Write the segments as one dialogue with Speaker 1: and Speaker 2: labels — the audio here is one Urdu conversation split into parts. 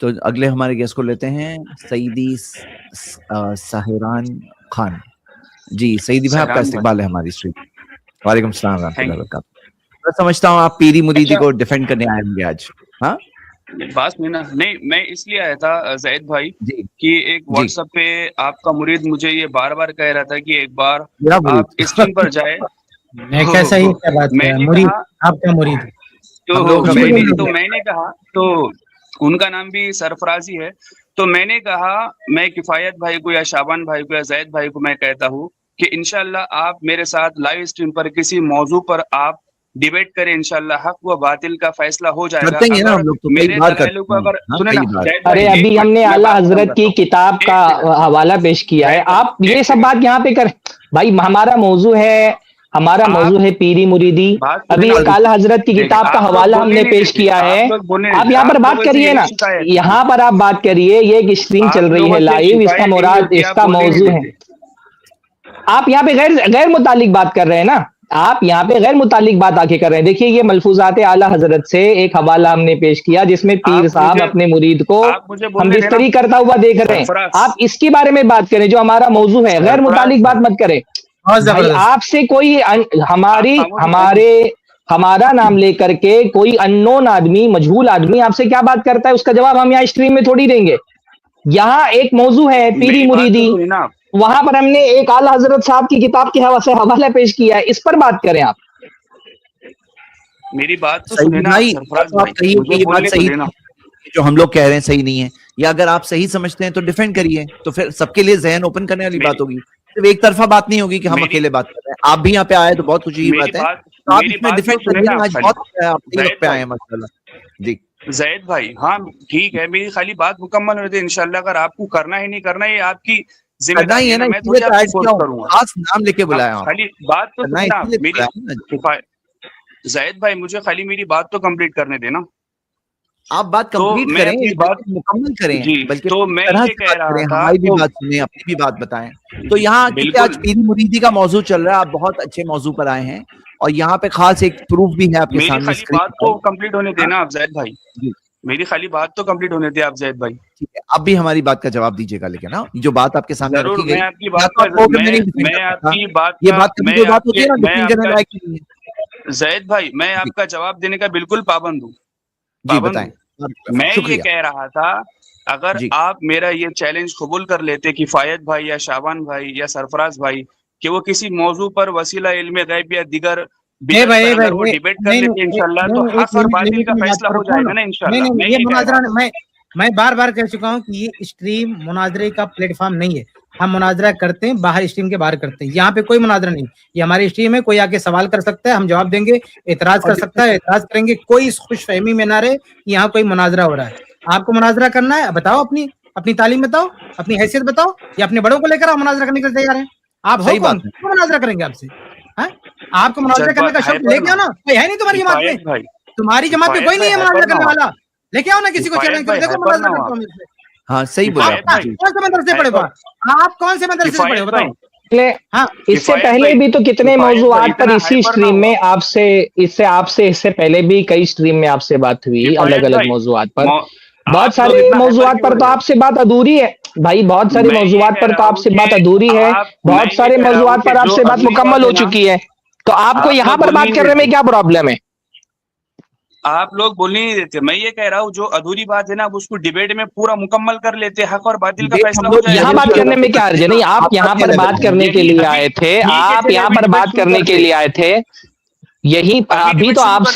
Speaker 1: تو اگلے ہمارے گیسٹ کو لیتے ہیں سعیدی سہران خان. جی سعیدی بھائی آپ کا استقبال ہے ہماری اسٹریم. وعلیکم السلام ورحمۃ اللہ وبرکاتہ. میں سمجھتا ہوں آپ پیری مریدی کو ڈیفینڈ کرنے آئے ہوں گے آج. ہاں
Speaker 2: بات نہیں, میں اس لیے آیا تھا زید بھائی
Speaker 1: جی
Speaker 2: کہ ایک واٹس ایپ پہ آپ کا مرید مجھے یہ بار بار کہہ رہا تھا کہ ایک بار آپ اسٹریم پر جائے.
Speaker 3: کیسا ہی کیا بات
Speaker 2: میں نے
Speaker 3: مرید
Speaker 2: کہا
Speaker 3: آپ کا مرید
Speaker 2: تو میں نے کہا تو ان کا نام بھی سرفرازی ہے. تو میں نے کہا میں کفایت بھائی کو یا شابان بھائی کو یا زید بھائی کو میں کہتا ہوں کہ انشاءاللہ آپ میرے ساتھ لائیو اسٹریم پر کسی موضوع پر آپ ڈیبیٹ کریں, انشاءاللہ حق و باطل کا فیصلہ ہو جائے گا.
Speaker 1: کرتے ہیں نا ہم لوگ تو
Speaker 2: میرے دلائلوں کو اگر سنیں نا,
Speaker 4: ارے ابھی ہم نے اعلیٰ حضرت کی کتاب کا حوالہ پیش کیا ہے, آپ یہ سب بات یہاں پہ کریں بھائی. ہمارا موضوع ہے پیری مریدی. ابھی ایک اعلیٰ حضرت کی کتاب کا حوالہ ہم نے پیش کیا ہے, آپ یہاں پر بات کریے نا, یہاں پر آپ بات کریے. یہ ایک اسٹریم چل رہی ہے لائیو, اس کا مراد اس کا موضوع ہے. آپ یہاں پہ غیر متعلق بات کر رہے ہیں نا, آپ یہاں پہ غیر متعلق بات آ کے کر رہے ہیں. دیکھیے یہ ملفوظات اعلیٰ حضرت سے ایک حوالہ ہم نے پیش کیا جس میں پیر صاحب اپنے مرید کو ہم بستری کرتا ہوا دیکھ رہے ہیں. آپ اس کے بارے میں بات کریں جو ہمارا موضوع ہے, غیر متعلق بات مت کریں بھائی. آپ سے کوئی ہمارا نام لے کر کے کوئی اننون آدمی, مجہول آدمی آپ سے کیا بات کرتا ہے, اس کا جواب ہم یہاں اسٹریم میں تھوڑی دیں گے. یہاں ایک موضوع ہے پیری مریدی, وہاں پر ہم نے ایک اعلیٰ حضرت صاحب کی کتاب کے حوالہ پیش کیا ہے, اس پر بات کریں آپ.
Speaker 2: میری بات تو سنیں نا سرفراز بھائی,
Speaker 1: یہ بات صحیح جو ہم لوگ کہہ رہے ہیں صحیح نہیں ہے, یا اگر آپ صحیح سمجھتے ہیں تو ڈیفینڈ کریے. تو پھر سب کے لیے ذہن اوپن کرنے والی بات ہوگی, صرف ایک طرفہ بات نہیں ہوگی کہ ہم اکیلے بات کر رہے ہیں. آپ بھی یہاں پہ آئے تو بہت خوشی کی بات ہے, آپ اس میں ڈیفینڈ کریے. آج بہت آپ وقت پہ آئے ہیں ماشاءاللہ. جی
Speaker 2: زید بھائی ہاں ٹھیک ہے, میری خالی بات مکمل ہونے دے انشاءاللہ. اگر آپ کو کرنا ہی نہیں کرنا, یہ آپ کی ذمہ داری ہے نا, میں تھوڑی آپ کو فورس کروں گا.
Speaker 1: خاص نام لے کے بلایا
Speaker 2: خالی بات تو سننا میری. زید بھائی مجھے خالی میری بات تو کمپلیٹ کرنے دینا.
Speaker 1: آپ بات کمپلیٹ کریں, بات مکمل کریں, بلکہ
Speaker 2: تو میں یہ کہہ رہا تھا
Speaker 1: ہماری بھی بات سنیں, اپنی بھی بات بتائیں. تو یہاں کیونکہ آج پیری مریدی کا موضوع چل رہا ہے, آپ بہت اچھے موضوع پر آئے ہیں, اور یہاں پہ خاص ایک پروف بھی ہے آپ کے سامنے.
Speaker 2: میری خالی بات تو کمپلیٹ ہونے دینا آپ زید بھائی, میری خالی بات تو کمپلیٹ ہونے دے آپ زید بھائی.
Speaker 1: ٹھیک ہے, اب بھی ہماری بات کا جواب دیجیے گا, لیکن نا جو بات آپ کے سامنے رکھی گئی,
Speaker 2: میں آپ کی بات زید بھائی میں آپ کا جواب دینے کا بالکل پابند ہوں.
Speaker 1: جی بتائیں.
Speaker 2: میں یہ کہہ رہا تھا اگر آپ میرا یہ چیلنج قبول کر لیتے کفایت بھائی یا شابان بھائی یا سرفراز بھائی کہ وہ کسی موضوع پر وسیلہ علم غیب یا دیگر وہ ڈیبیٹ کر لیتے انشاءاللہ, تو حق اور باطل کا فیصلہ ہو جائے گا نا انشاءاللہ.
Speaker 3: یہ مناظرہ میں بار بار کہہ چکا ہوں کہ یہ اسٹریم مناظرے کا پلیٹ فارم نہیں ہے. ہم مناظرہ کرتے ہیں باہر, اسٹریم کے باہر کرتے ہیں. یہاں پہ کوئی مناظرہ نہیں, یہ ہماری اسٹریم ہے. کوئی آ کے سوال کر سکتا ہے, ہم جواب دیں گے. اعتراض کر سکتا ہے, اعتراض کریں گے. کوئی خوش فہمی میں نہ رہے یہاں کوئی مناظرہ ہو رہا ہے. آپ کو مناظرہ کرنا ہے, بتاؤ اپنی تعلیم بتاؤ, اپنی حیثیت بتاؤ, یا اپنے بڑوں کو لے کر آپ مناظرہ کرنے کے لیے تیار ہیں. آپ ہو کون مناظرہ کریں گے آپ سے؟ آپ کو مناظرہ کرنے کا شوق لے کے آؤ نا, کوئی ہے نہیں تمہاری جماعت میں, تمہاری جماعت میں کوئی نہیں ہے مناظرہ کرنے والا. لے کے آؤ نا کسی کو, چیلنج کر دیکھو مناظرہ کرتا ہوں مجھ سے.
Speaker 1: ہاں صحیح بولا.
Speaker 3: کون سے مدرسے پڑھے ہو آپ, کون سے مدرسے سے پڑھے ہو بتاؤ.
Speaker 4: اس سے پہلے بھی تو کتنے موضوعات پر اسی اسٹریم میں آپ سے پہلے بھی کئی اسٹریم میں آپ سے بات ہوئی الگ الگ موضوعات پر. بہت سارے موضوعات پر تو آپ سے بات ادھوری ہے بھائی, بہت سارے موضوعات پر تو آپ سے بات ادھوری ہے, بہت سارے موضوعات پر آپ سے بات مکمل ہو چکی ہے. تو آپ کو یہاں پر بات کرنے میں کیا پرابلم ہے؟
Speaker 2: آپ لوگ بولنے نہیں دیتے. میں یہ کہہ رہا ہوں جو ادھوری بات ہے نا اس کو ڈیبیٹ میں پورا مکمل کر لیتے, حق اور باطل کا فیصلہ ہو جائے.
Speaker 4: یہاں بات کرنے میں کیا عرض ہے؟ نہیں, آپ یہاں پر بات کرنے کے لیے آئے تھے, آپ یہاں پر بات کرنے کے لیے آئے تھے. یہی ابھی تو آپ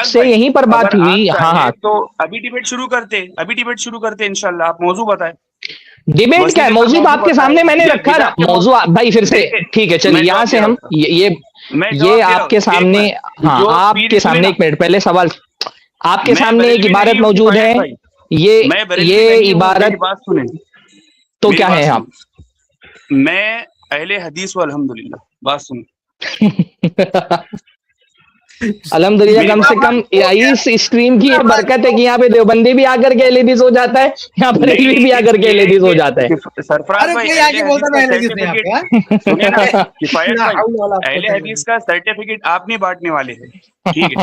Speaker 4: سے یہیں پر بات ہوئی. ہاں
Speaker 2: تو ابھی ڈیبیٹ شروع کرتے انشاءاللہ. آپ موضوع بتائیں.
Speaker 4: ڈیبیٹ کیا ہے؟ موضوع آپ کے سامنے میں نے رکھا نا. موضوع بھائی پھر سے ٹھیک ہے, چلیے یہاں سے ہم یہ آپ کے سامنے, ہاں آپ کے سامنے, ایک منٹ پہلے سوال, آپ کے سامنے ایک عبارت موجود ہے. یہ عبارت تو کیا ہے آپ؟
Speaker 2: میں اہل حدیث و الحمدللہ. بات سنیں.
Speaker 4: الحمدللہ, کم سے کم اس اسٹریم کی یہ برکت ہے کہ یہاں پہ دیوبندی بھی آ کر کے لیڈیز ہو جاتا ہے, یہاں پر بھی آ کر کے لیڈیز ہو جاتا ہے.
Speaker 2: سرفراز بھائی اہل حدیث کا سرٹیفکیٹ آپ نہیں بانٹنے والے ہیں, ٹھیک ہے.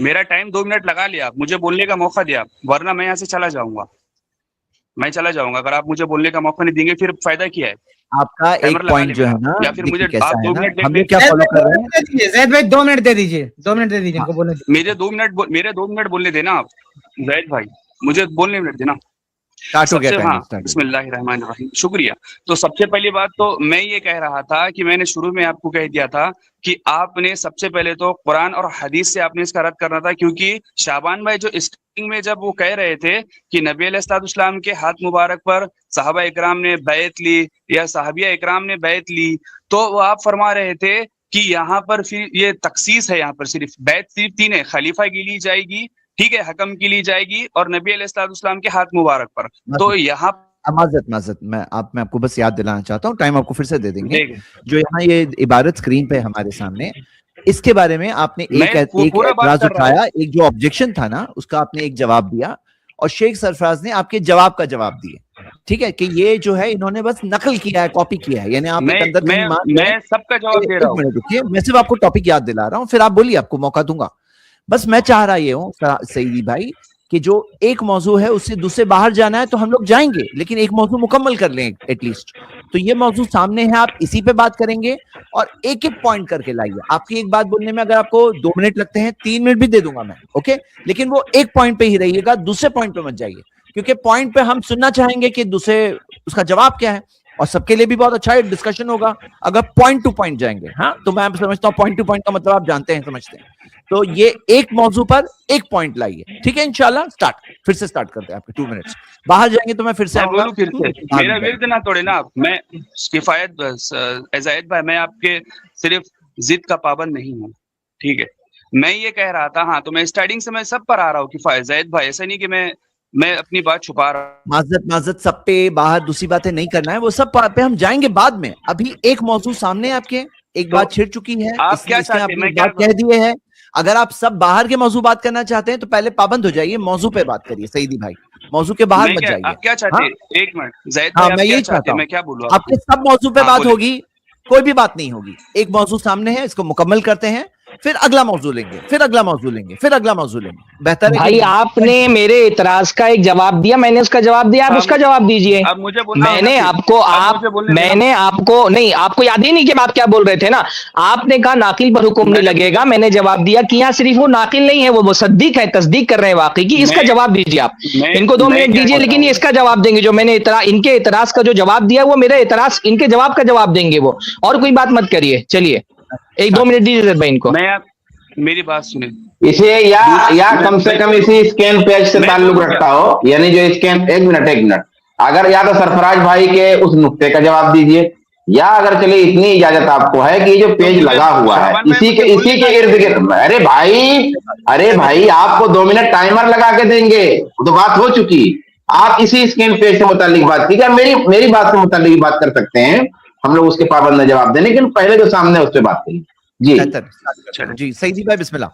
Speaker 2: میرا ٹائم 2 منٹ لگا لیا آپ, مجھے بولنے کا موقع دیا, ورنہ میں یہاں سے چلا جاؤں گا, میں چلا جاؤں گا. اگر آپ مجھے بولنے کا موقع نہیں دیں گے پھر فائدہ کیا ہے؟
Speaker 1: آپ کا ایک پوائنٹ جو ہے نا,
Speaker 2: یا پھر مجھے
Speaker 1: کیسا
Speaker 2: آپ
Speaker 1: ہے
Speaker 2: 2
Speaker 1: نا,
Speaker 2: منٹ
Speaker 1: ہم لوگ کیا فالو کر رہے ہیں,
Speaker 3: زید بھائی 2 منٹ دے دیجیے, 2 منٹ دے دیجیے ان کو بولنے دیجیے.
Speaker 2: میرے 2 منٹ بولنے دینا آپ زید بھائی, مجھے بولنے منٹ دینا.
Speaker 1: اسٹارٹ ہو گیا ٹائم,
Speaker 2: بسم اللہ الرحمن الرحیم. شکریہ. تو سب سے پہلی بات تو میں یہ کہہ رہا تھا کہ میں نے شروع میں آپ کو کہہ دیا تھا کہ آپ نے سب سے پہلے تو قرآن اور حدیث سے آپ نے اس کا رد کرنا تھا, کیونکہ شعبان بھائی جو اسٹارٹنگ میں جب وہ کہہ رہے تھے کہ نبی علیہ الصلوۃ والسلام کے ہاتھ مبارک پر صحابہ اکرام نے بیعت لی یا صحابیہ اکرام نے بیعت لی, تو وہ آپ فرما رہے تھے کہ یہاں پر پھر یہ تخصیص ہے, یہاں پر صرف بیعت صرف 3 ہے, خلیفہ کی لی جائے گی, ٹھیک ہے, حکم کی لی جائے گی, اور نبی علیہ الصلوۃ والسلام کے ہاتھ مبارک پر. تو یہاں
Speaker 1: معذرت میں آپ کو بس یاد دلانا چاہتا ہوں, ٹائم آپ کو پھر سے دے دیں گے. جو یہاں یہ عبارت اسکرین پہ ہمارے سامنے, اس کے بارے میں آپ نے ایک اعتراض اٹھایا, ایک جو آبجیکشن تھا نا اس کا آپ نے ایک جواب دیا, اور شیخ سرفراز نے آپ کے جواب کا جواب دیا, ٹھیک ہے, کہ یہ جو ہے انہوں نے بس نقل کیا ہے, کاپی کیا ہے, یعنی آپ ایک اندر کہیں
Speaker 2: میں سب کا جواب دے رہا ہوں.
Speaker 1: دیکھیے میں صرف آپ کو ٹاپک یاد دلا رہا ہوں, پھر آپ بولیے, آپ کو موقع دوں گا. بس میں چاہ رہا یہ ہوں سعیدی بھائی کہ جو ایک موضوع ہے اس سے دوسرے باہر جانا ہے تو ہم لوگ جائیں گے, لیکن ایک موضوع مکمل کر لیں ایٹ لیسٹ. تو یہ موضوع سامنے ہے, آپ اسی پہ بات کریں گے, اور ایک ایک پوائنٹ کر کے لائیے. آپ کی ایک بات بولنے میں اگر آپ کو 2 منٹ لگتے ہیں, 3 منٹ بھی دے دوں گا میں, اوکے, لیکن وہ ایک پوائنٹ پہ ہی رہیے گا, دوسرے پوائنٹ پہ مت جائیے, کیونکہ پوائنٹ پہ ہم سننا چاہیں گے کہ دوسرے اس کا جواب کیا ہے, اور سب کے لیے بھی بہت اچھا ڈسکشن ہوگا اگر پوائنٹ ٹو پوائنٹ جائیں گے. ہاں, تو میں سمجھتا ہوں پوائنٹ ٹو پوائنٹ کا مطلب آپ جانتے ہیں, سمجھتے ہیں. تو یہ ایک موضوع پر ایک پوائنٹ لائیے, ٹھیک ہے, انشاءاللہ اسٹارٹ, پھر سے اسٹارٹ کرتے ہیں. آپ کے 2 منٹس باہر جائیں گے تو میں پھر سے آؤں گا.
Speaker 2: میرا ورد نہ توڑے نا آپ, میں کفایت زید بھائی, میں آپ کے صرف ضد کا پابند نہیں ہوں, ٹھیک ہے, میں یہ کہہ رہا تھا. ہاں, تو میں اسٹارٹنگ سے میں سب پر آ رہا ہوں کفایت زید بھائی, ایسا نہیں کہ میں اپنی بات چھپا رہا ہوں.
Speaker 1: معذرت سب پہ باہر دوسری باتیں نہیں کرنا ہے, وہ سب پہ ہم جائیں گے بعد میں. ابھی ایک موضوع سامنے آپ کے, ایک بات چھڑ چکی ہے,
Speaker 2: آپ کیا چاہتے ہیں, میں
Speaker 1: بات کہہ دیے ہے. اگر آپ سب باہر کے موضوع بات کرنا چاہتے ہیں تو پہلے پابند ہو جائیے, موضوع پہ بات کریے سعیدی بھائی, موضوع کے باہر مت جائیے.
Speaker 2: آپ کیا چاہتے ہیں, ایک منٹ زید
Speaker 1: ہاں,
Speaker 2: بھائی,
Speaker 1: میں یہی چاہتا ہوں,
Speaker 2: میں کیا بولوں,
Speaker 1: آپ کے سب موضوع پہ بات ہوگی, کوئی بھی بات نہیں ہوگی. ایک موضوع سامنے ہے, اس کو مکمل کرتے ہیں, پھر اگلا موضوع لیں گے, پھر اگلا موضوع لیں گے, پھر اگلا موضوع لیں گے. بہتر ہے
Speaker 4: بھائی آپ نے میرے اعتراض کا ایک جواب دیا, میں نے اس کا جواب دیا, آپ اس کا جواب دیجئے. میں نے آپ کو نہیں, آپ کو یاد ہی نہیں کہ آپ کیا بول رہے تھے نا. آپ نے کہا ناقل پر حکم نہیں لگے گا, میں نے جواب دیا کہ یہاں صرف وہ ناقل نہیں ہے, وہ مصدق ہے, تصدیق کر رہے ہیں واقعی کی. اس کا جواب دیجیے آپ, ان کو 2 منٹ دیجیے, لیکن یہ اس کا جواب دیں گے. جو میں نے ان کے اعتراض کا جو جواب دیا وہ میرا اعتراض, ان کے جواب کا جواب دیں گے وہ, اور کوئی بات مت کریے. چلیے 1-2 منٹ دیجیے بھائی ان کو.
Speaker 2: میری بات سنیں,
Speaker 5: اسے یا کم سے کم اسی اسکین پیج سے تعلق رکھتا ہو, یعنی جو اسکین, ایک منٹ, اگر یا تو سرفراز بھائی کے اس نقطے کا جواب دیجئے, یا اگر چلے اتنی اجازت آپ کو ہے کہ یہ جو پیج لگا ہوا ہے اسی کے ارد گرد. ارے بھائی آپ کو 2 منٹ ٹائمر لگا کے دیں گے, تو بات ہو چکی. آپ اسی اسکین پیج سے متعلق بات کیجیے, میری بات سے متعلق بات کر سکتے ہیں ہم لوگ, اس کے پابند میں جواب دیں, لیکن پہلے جو سامنے ہے اس پہ بات کریے.
Speaker 1: جی سعیدی بھائی بسم اللہ.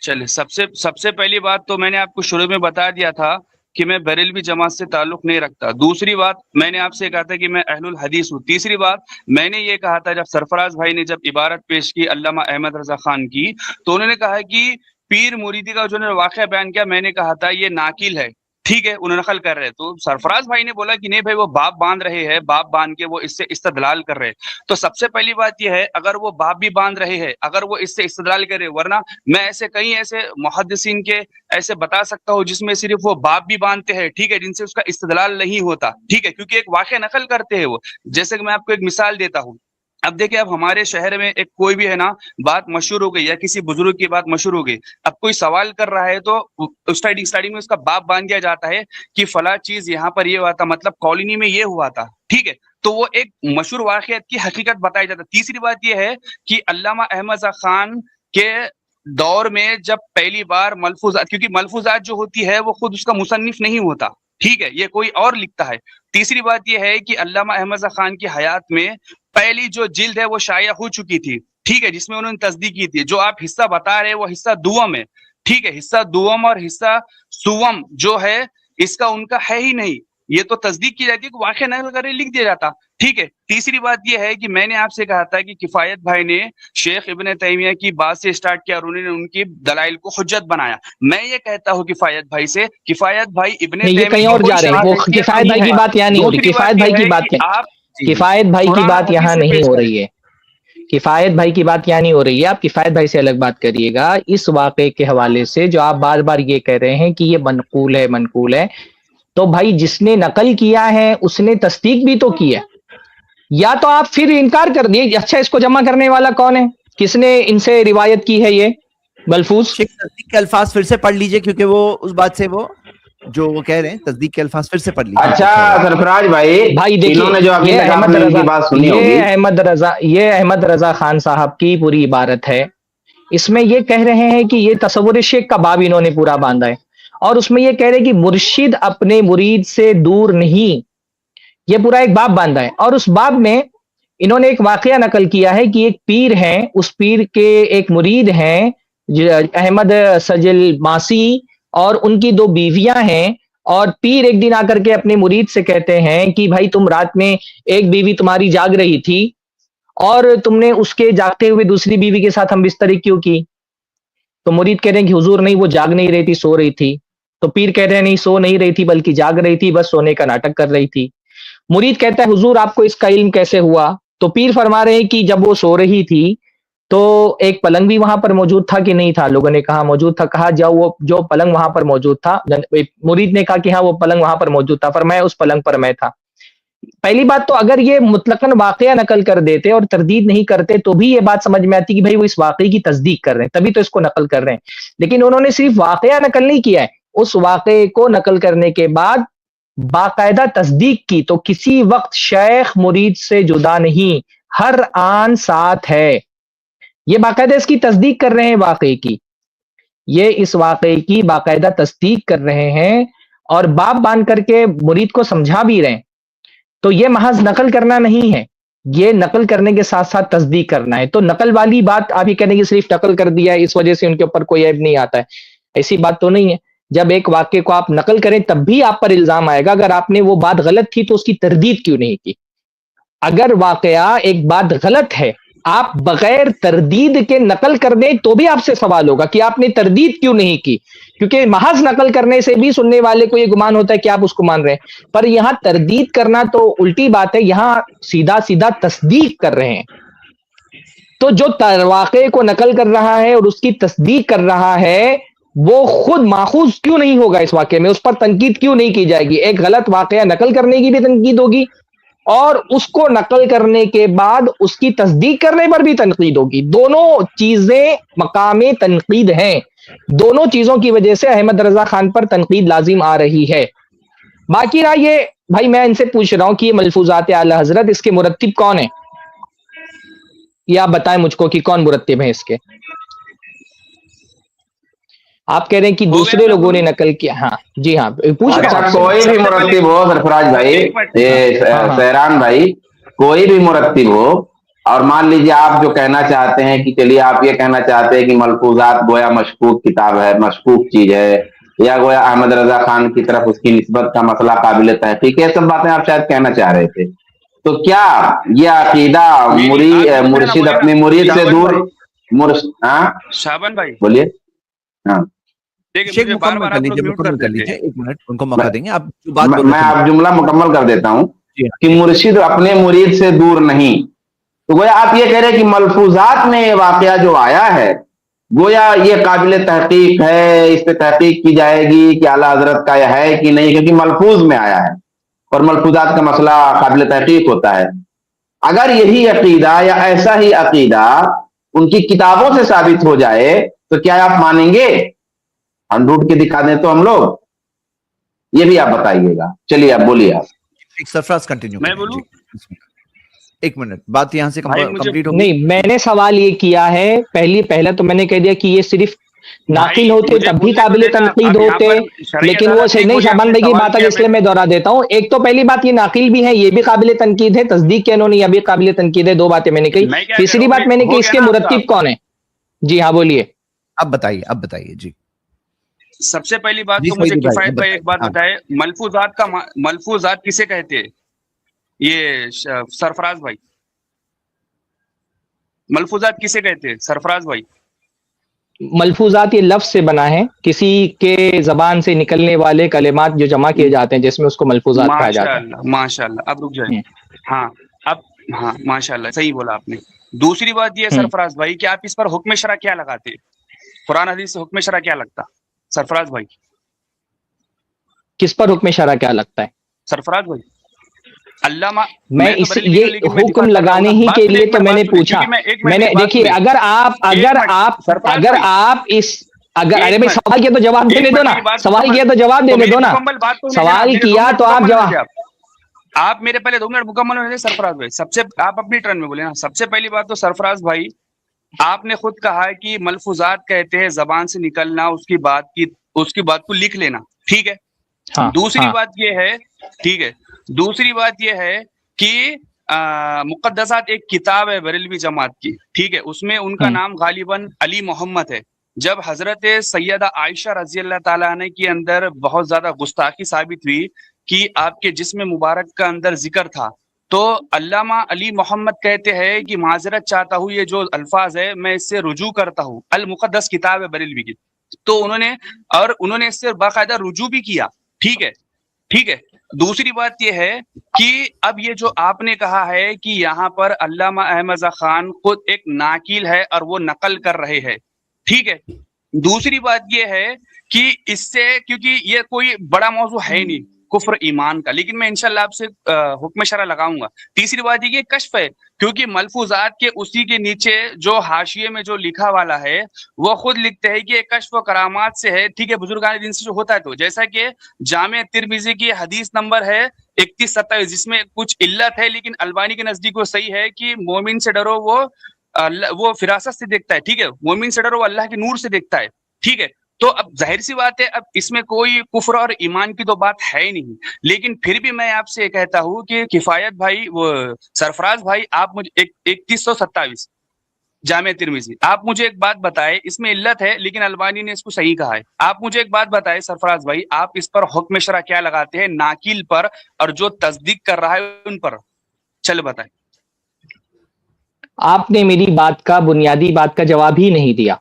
Speaker 2: چلے, سب سے پہلی بات تو میں نے آپ کو شروع میں بتا دیا تھا کہ میں بریلوی جماعت سے تعلق نہیں رکھتا. دوسری بات میں نے آپ سے کہا تھا کہ میں اہل الحدیث ہوں. تیسری بات میں نے یہ کہا تھا, جب سرفراز بھائی نے جب عبارت پیش کی علامہ احمد رضا خان کی, تو انہوں نے کہا کہ پیر مریدی کا جو واقعہ بیان کیا, میں نے کہا تھا یہ ناقل ہے, ٹھیک ہے, انہوں نقل کر رہے. تو سرفراز بھائی نے بولا کہ نہیں بھائی وہ باپ باندھ رہے ہیں, باپ باندھ کے وہ اس سے استدلال کر رہے. تو سب سے پہلی بات یہ ہے, اگر وہ باپ بھی باندھ رہے ہیں, اگر وہ اس سے استدلال کر رہے, ورنہ میں ایسے کئی ایسے محدثین کے ایسے بتا سکتا ہوں جس میں صرف وہ باپ بھی باندھتے ہیں, ٹھیک ہے, جن سے اس کا استدلال نہیں ہوتا, ٹھیک ہے, کیونکہ ایک واقعہ نقل کرتے ہیں وہ. جیسے کہ میں آپ کو ایک مثال دیتا ہوں. اب دیکھیں, اب ہمارے شہر میں ایک کوئی بھی ہے نا بات مشہور ہو گئی, یا کسی بزرگ کی بات مشہور ہو گئی, اب کوئی سوال کر رہا ہے تو اسٹارٹنگ میں اس کا باپ باندھ دیا جاتا ہے کہ فلاں چیز یہاں پر یہ ہوا تھا, مطلب کالونی میں یہ ہوا تھا, ٹھیک ہے. تو وہ ایک مشہور واقعات کی حقیقت بتائی جاتا ہے. تیسری بات یہ ہے کہ علامہ احمد رضا خان کے دور میں جب پہلی بار ملفوظات, کیونکہ ملفوظات جو ہوتی ہے وہ خود اس کا مصنف نہیں ہوتا, ٹھیک ہے, یہ کوئی اور لکھتا ہے. تیسری بات یہ ہے کہ علامہ احمد رضا خان کی حیات میں پہلی جو جلد ہے وہ شائع ہو چکی تھی, ٹھیک ہے, جس میں انہوں نے تصدیق کی تھی. جو آپ حصہ بتا رہے وہ حصہ دوم ہے, ٹھیک ہے, حصہ دوم اور حصہ سوم جو ہے اس کا ان کا ہے ہی نہیں. یہ تو تصدیق کی جاتی ہے کہ واقعہ نقل کرے لکھ دیا جاتا. ٹھیک ہے. تیسری بات یہ ہے کہ میں نے آپ سے کہا تھا کہ کفایت بھائی نے شیخ ابن تیمیہ کی بات سے اسٹارٹ کیا اور انہوں نے ان کی دلائل کو حجت بنایا. میں یہ کہتا ہوں کفایت بھائی سے، کفایت بھائی ابن
Speaker 4: نہیں، یہ
Speaker 2: تیمیہ
Speaker 4: کہیں اور جا رہے ہیں. وہ کفایت بھائی کی بات یہاں نہیں ہو رہی. کفایت بھائی کی بات کفایت بھائی کی بات یہاں نہیں ہو رہی ہے. کفایت بھائی کی بات یہاں نہیں ہو رہی ہے. آپ کفایت بھائی سے الگ بات کریے گا. اس واقعے کے حوالے سے جو آپ بار بار یہ کہہ رہے ہیں کہ یہ منقول ہے منقول ہے، تو بھائی جس نے نقل کیا ہے اس نے تصدیق بھی تو کی ہے. یا تو آپ پھر انکار کر دیے. اچھا، اس کو جمع کرنے والا کون ہے؟ کس نے ان سے روایت کی ہے یہ ملفوظ؟
Speaker 1: شیخ تصدیق کے الفاظ پھر سے پڑھ لیجئے، کیونکہ وہ اس بات سے وہ کہہ رہے ہیں. تصدیق کے الفاظ پھر سے پڑھ لیجئے.
Speaker 5: اچھا سرفراز بھائی
Speaker 4: دیکھیے،
Speaker 5: انہوں نے جو ابھی
Speaker 4: یہ
Speaker 5: تک آپ
Speaker 4: احمد
Speaker 5: نے ان
Speaker 4: رضا
Speaker 5: کی بات سنی ہوگی،
Speaker 4: یہ احمد رضا خان صاحب کی پوری عبارت ہے. اس میں یہ کہہ رہے ہیں کہ یہ تصور شیخ کا باب انہوں نے پورا باندھا ہے، اور اس میں یہ کہہ رہے ہیں کہ مرشد اپنے مرید سے دور نہیں. یہ پورا ایک باب باندھا ہے، اور اس باب میں انہوں نے ایک واقعہ نقل کیا ہے کہ ایک پیر ہیں، اس پیر کے ایک مرید ہیں احمد سجل ماسی، اور ان کی 2 بیویاں ہیں. اور پیر ایک دن آ کر کے اپنے مرید سے کہتے ہیں کہ بھائی تم رات میں ایک بیوی تمہاری جاگ رہی تھی اور تم نے اس کے جاگتے ہوئے دوسری بیوی کے ساتھ ہم بستری کیوں کی؟ تو مرید کہہ رہے ہیں کہ حضور نہیں، وہ جاگ نہیں رہی تھی، سو رہی تھی. تو پیر کہہ رہے ہیں نہیں، سو نہیں رہی تھی بلکہ جاگ رہی تھی، بس سونے کا ناٹک کر رہی تھی. مرید کہتا ہے حضور آپ کو اس کا علم کیسے ہوا؟ تو پیر فرما رہے ہیں کہ جب وہ سو رہی تھی تو ایک پلنگ بھی وہاں پر موجود تھا کہ نہیں تھا؟ لوگوں نے کہا موجود تھا. کہا جو پلنگ وہاں پر موجود تھا، مرید نے کہا کہ ہاں وہ پلنگ وہاں پر موجود تھا. فرمایا اس پلنگ پر میں تھا. پہلی بات تو اگر یہ مطلقاً واقعہ نقل کر دیتے اور تردید نہیں کرتے تو بھی یہ بات سمجھ میں آتی کہ بھائی وہ اس واقعے کی تصدیق کر رہے ہیں، تبھی تو اس کو نقل کر رہے ہیں. لیکن انہوں نے صرف واقعہ نقل نہیں کیا ہے، اس واقعے کو نقل کرنے کے بعد باقاعدہ تصدیق کی. تو کسی وقت شیخ مرید سے جدا نہیں، ہر آن ساتھ ہے. یہ باقاعدہ اس کی تصدیق کر رہے ہیں واقعے کی. یہ اس واقعے کی باقاعدہ تصدیق کر رہے ہیں اور باب باندھ کر کے مرید کو سمجھا بھی رہے ہیں. تو یہ محض نقل کرنا نہیں ہے، یہ نقل کرنے کے ساتھ ساتھ تصدیق کرنا ہے. تو نقل والی بات آپ یہ کہنے کی صرف نقل کر دیا ہے اس وجہ سے ان کے اوپر کوئی عیب نہیں آتا ہے، ایسی بات تو نہیں ہے. جب ایک واقعے کو آپ نقل کریں تب بھی آپ پر الزام آئے گا اگر آپ نے وہ بات غلط تھی تو اس کی تردید کیوں نہیں کی. اگر واقعہ ایک بات غلط ہے آپ بغیر تردید کے نقل کر دیں تو بھی آپ سے سوال ہوگا کہ آپ نے تردید کیوں نہیں کی، کیونکہ محض نقل کرنے سے بھی سننے والے کو یہ گمان ہوتا ہے کہ آپ اس کو مان رہے ہیں. پر یہاں تردید کرنا تو الٹی بات ہے، یہاں سیدھا سیدھا تصدیق کر رہے ہیں. تو جو واقعے کو نقل کر رہا ہے اور اس کی تصدیق کر رہا ہے وہ خود ماخوذ کیوں نہیں ہوگا اس واقعے میں؟ اس پر تنقید کیوں نہیں کی جائے گی؟ ایک غلط واقعہ نقل کرنے کی بھی تنقید ہوگی اور اس کو نقل کرنے کے بعد اس کی تصدیق کرنے پر بھی تنقید ہوگی. دونوں چیزیں مقام تنقید ہیں. دونوں چیزوں کی وجہ سے احمد رضا خان پر تنقید لازم آ رہی ہے. باقی رہا یہ بھائی میں ان سے پوچھ رہا ہوں کہ یہ ملفوظات اعلی حضرت اس کے مرتب کون ہیں؟ یہ آپ بتائیں مجھ کو کہ کون مرتب ہیں اس کے. آپ کہہ رہے ہیں کہ دوسرے لوگوں نے نقل کیا. ہاں جی ہاں پوچھ رہا ہوں.
Speaker 5: کوئی بھی مرتب ہو سرفراز بھائی، سہران بھائی، کوئی بھی مرتب ہو، اور مان لیجیے آپ جو کہنا چاہتے ہیں کہ چلیے آپ یہ کہنا چاہتے ہیں کہ ملفوظات گویا مشکوک کتاب ہے، مشکوک چیز ہے، یا گویا احمد رضا خان کی طرف اس کی نسبت کا مسئلہ قابل تحقیق ہے، سب باتیں آپ شاید کہنا چاہ رہے تھے. تو کیا یہ عقیدہ مرشد اپنے مرید سے دور؟
Speaker 2: شابان بھائی
Speaker 5: بولیے. ہاں
Speaker 1: شیخ مکمل کر لیجیے، مکمل کر لیجیے، ایک منٹ ان کو موقع دیں گے. آپ بات
Speaker 5: میں آپ جملہ مکمل کر دیتا ہوں کہ مرشد اپنے مرید سے دور نہیں. تو گویا آپ یہ کہہ رہے کہ ملفوظات میں یہ واقعہ جو آیا ہے گویا یہ قابل تحقیق ہے، اس پہ تحقیق کی جائے گی کہ اعلیٰ حضرت کا یہ ہے کہ نہیں، کیونکہ ملفوظ میں آیا ہے اور ملفوظات کا مسئلہ قابل تحقیق ہوتا ہے. اگر یہی عقیدہ یا ایسا ہی عقیدہ ان کی کتابوں سے ثابت ہو جائے تو کیا آپ مانیں گے؟ ہم ڈھونڈ کے دکھا دیں تو ہم لوگ، یہ بھی آپ بتائیے گا. چلیے آپ بولیے. آپ
Speaker 1: سرفراز کنٹینیو.
Speaker 2: میں بولوں؟
Speaker 1: ایک منٹ، بات یہاں سے کمپلیٹ ہوگی.
Speaker 4: نہیں، میں نے سوال یہ کیا ہے پہلا تو میں نے کہہ دیا کہ یہ صرف ناقل ہوتے تب بھی قابل تنقید ہوتے، لیکن وہ نہیں شابان بھائی کی بات ہے اس لیے میں دوہرا دیتا ہوں. ایک تو پہلی بات یہ ناقل بھی ہے، یہ بھی قابل تنقید ہے، تصدیق کیا انہوں نے، یہ بھی قابل تنقید ہے. 2 باتیں میں نے کہی. تیسری بات میں نے کہ اس کے مرتب کون ہے. جی ہاں بولیے.
Speaker 1: اب بتائیے جی.
Speaker 2: سب سے پہلی بات
Speaker 1: جی
Speaker 2: تو مجھے
Speaker 1: سعید بھائی،
Speaker 2: کفایت
Speaker 1: اب
Speaker 2: بھائی ایک بات
Speaker 1: ہاں۔
Speaker 2: بتائے، ملفوظات کسے کہتے ہیں؟ یہ سرفراز بھائی، ملفوظات کسے کہتے ہیں سرفراز بھائی؟
Speaker 4: ملفوظات یہ لفظ سے بنا ہے، کسی کے زبان سے نکلنے والے کلمات جو جمع کیے جاتے ہیں جس میں اس کو ملفوظات کہا
Speaker 2: ماشاء
Speaker 4: جاتا ہے۔
Speaker 2: اللہ ماشاء اللہ، اب رک جائیں۔ ہاں اب، ہاں ماشاء اللہ صحیح بولا آپ نے۔ دوسری بات یہ ہے سرفراز بھائی کہ آپ اس پر حکم شرع کیا لگاتے؟ قرآن حدیث سے حکم شرع کیا لگتا سرفراز بھائی؟
Speaker 4: کس پر حکم شرع کیا لگتا ہے؟
Speaker 2: سرفراز بھائی، علامہ،
Speaker 4: میں
Speaker 2: تو
Speaker 4: اس
Speaker 2: بریلوی نہیں ہوں،
Speaker 4: یہ
Speaker 2: لیکن میں دفاع
Speaker 4: حکم
Speaker 2: کر رہا ہوں
Speaker 4: لگانے
Speaker 2: نا۔
Speaker 4: ہی
Speaker 2: بات
Speaker 4: کے
Speaker 2: سنیں،
Speaker 4: لیے
Speaker 2: ایک
Speaker 4: تو
Speaker 2: منٹ
Speaker 4: میں نے
Speaker 2: بات سنیں،
Speaker 4: پوچھا،
Speaker 2: کیونکہ میں ایک منٹ
Speaker 4: میں نے
Speaker 2: میری بات
Speaker 4: دیکھیے
Speaker 2: سنیں۔
Speaker 4: اگر
Speaker 2: سرفراز
Speaker 4: اگر
Speaker 2: بھائی،
Speaker 4: آپ اس اگر
Speaker 2: ایک
Speaker 4: ارے بھائی
Speaker 2: منٹ،
Speaker 4: سوال کیا تو جواب دینے
Speaker 2: ایک
Speaker 4: دو
Speaker 2: منٹ
Speaker 4: نا،
Speaker 2: میری بات
Speaker 4: سوال
Speaker 2: مکمل،
Speaker 4: کیا تو جواب
Speaker 2: تو
Speaker 4: دینے
Speaker 2: میری
Speaker 4: دو نا،
Speaker 2: مکمل بات تو ہونے دینا،
Speaker 4: سوال
Speaker 2: میرے 2
Speaker 4: کیا
Speaker 2: منٹ
Speaker 4: تو آپ
Speaker 2: مکمل ہونے
Speaker 4: جواب،
Speaker 2: دیں آپ میرے پہلے 2 منٹ مکمل ہونے دیں سرفراز بھائی۔ سب سے آپ اپنی ٹرن میں بولے نا۔ سب سے پہلی بات تو سرفراز بھائی، آپ نے خود کہا ہے کہ ملفوظات کہتے ہیں زبان سے نکلنا، اس کی بات کو لکھ لینا، ٹھیک ہے۔
Speaker 4: ہاں
Speaker 2: دوسری
Speaker 4: ہاں
Speaker 2: بات یہ ہے، ٹھیک ہے، دوسری بات یہ ہے کہ مقدسات ایک کتاب ہے بریلوی جماعت کی، ٹھیک ہے، اس میں ان کا نام غالباً علی محمد ہے۔ جب حضرت سیدہ عائشہ رضی اللہ تعالیٰ عنہ کے اندر بہت زیادہ گستاخی ثابت ہوئی کہ آپ کے جسم مبارک کا اندر ذکر تھا، تو علامہ علی محمد کہتے ہیں کہ معذرت چاہتا ہوں، یہ جو الفاظ ہے میں اس سے رجوع کرتا ہوں، المقدس کتاب ہے بریلوی کی۔ تو انہوں نے اس سے باقاعدہ رجوع بھی کیا، ٹھیک ہے، ٹھیک ہے۔ دوسری بات یہ ہے کہ اب یہ جو آپ نے کہا ہے کہ یہاں پر علامہ احمد رضا خان خود ایک ناقل ہے اور وہ نقل کر رہے ہیں، ٹھیک ہے۔ دوسری بات یہ ہے کہ اس سے، کیونکہ یہ کوئی بڑا موضوع ہے نہیں کفر ایمان کا، لیکن میں انشاءاللہ آپ سے حکم شرع لگاؤں گا۔ تیسری بات یہ کہ کشف ہے، کیونکہ ملفوظات کے اسی کے نیچے جو حاشیے میں جو لکھا والا ہے وہ خود لکھتے ہیں کہ یہ کشف و کرامات سے ہے، ٹھیک ہے، بزرگان دین سے جو ہوتا ہے۔ تو جیسا کہ جامع ترمذی کی حدیث نمبر ہے 3127، جس میں کچھ علت ہے لیکن البانی کے نزدیک وہ صحیح ہے کہ مومن سے ڈرو وہ فراست سے دیکھتا ہے، ٹھیک ہے، مومن سے ڈرو وہ اللہ کے نور سے دیکھتا ہے، ٹھیک ہے۔ تو اب ظاہر سی بات ہے، اب اس میں کوئی کفر اور ایمان کی تو بات ہے ہی نہیں، لیکن پھر بھی میں آپ سے یہ کہتا ہوں کہ کفایت بھائی، وہ سرفراز بھائی، آپ مجھے 3127 جامع ترمذی، آپ مجھے ایک بات بتائے، اس میں علت ہے لیکن البانی نے اس کو صحیح کہا ہے۔ آپ مجھے ایک بات بتائے سرفراز بھائی، آپ اس پر حکم شرع کیا لگاتے ہیں؟ ناقل پر اور جو تصدیق کر رہا ہے ان پر، چل بتائیں۔
Speaker 4: آپ نے میری بات کا بنیادی بات کا جواب ہی نہیں دیا۔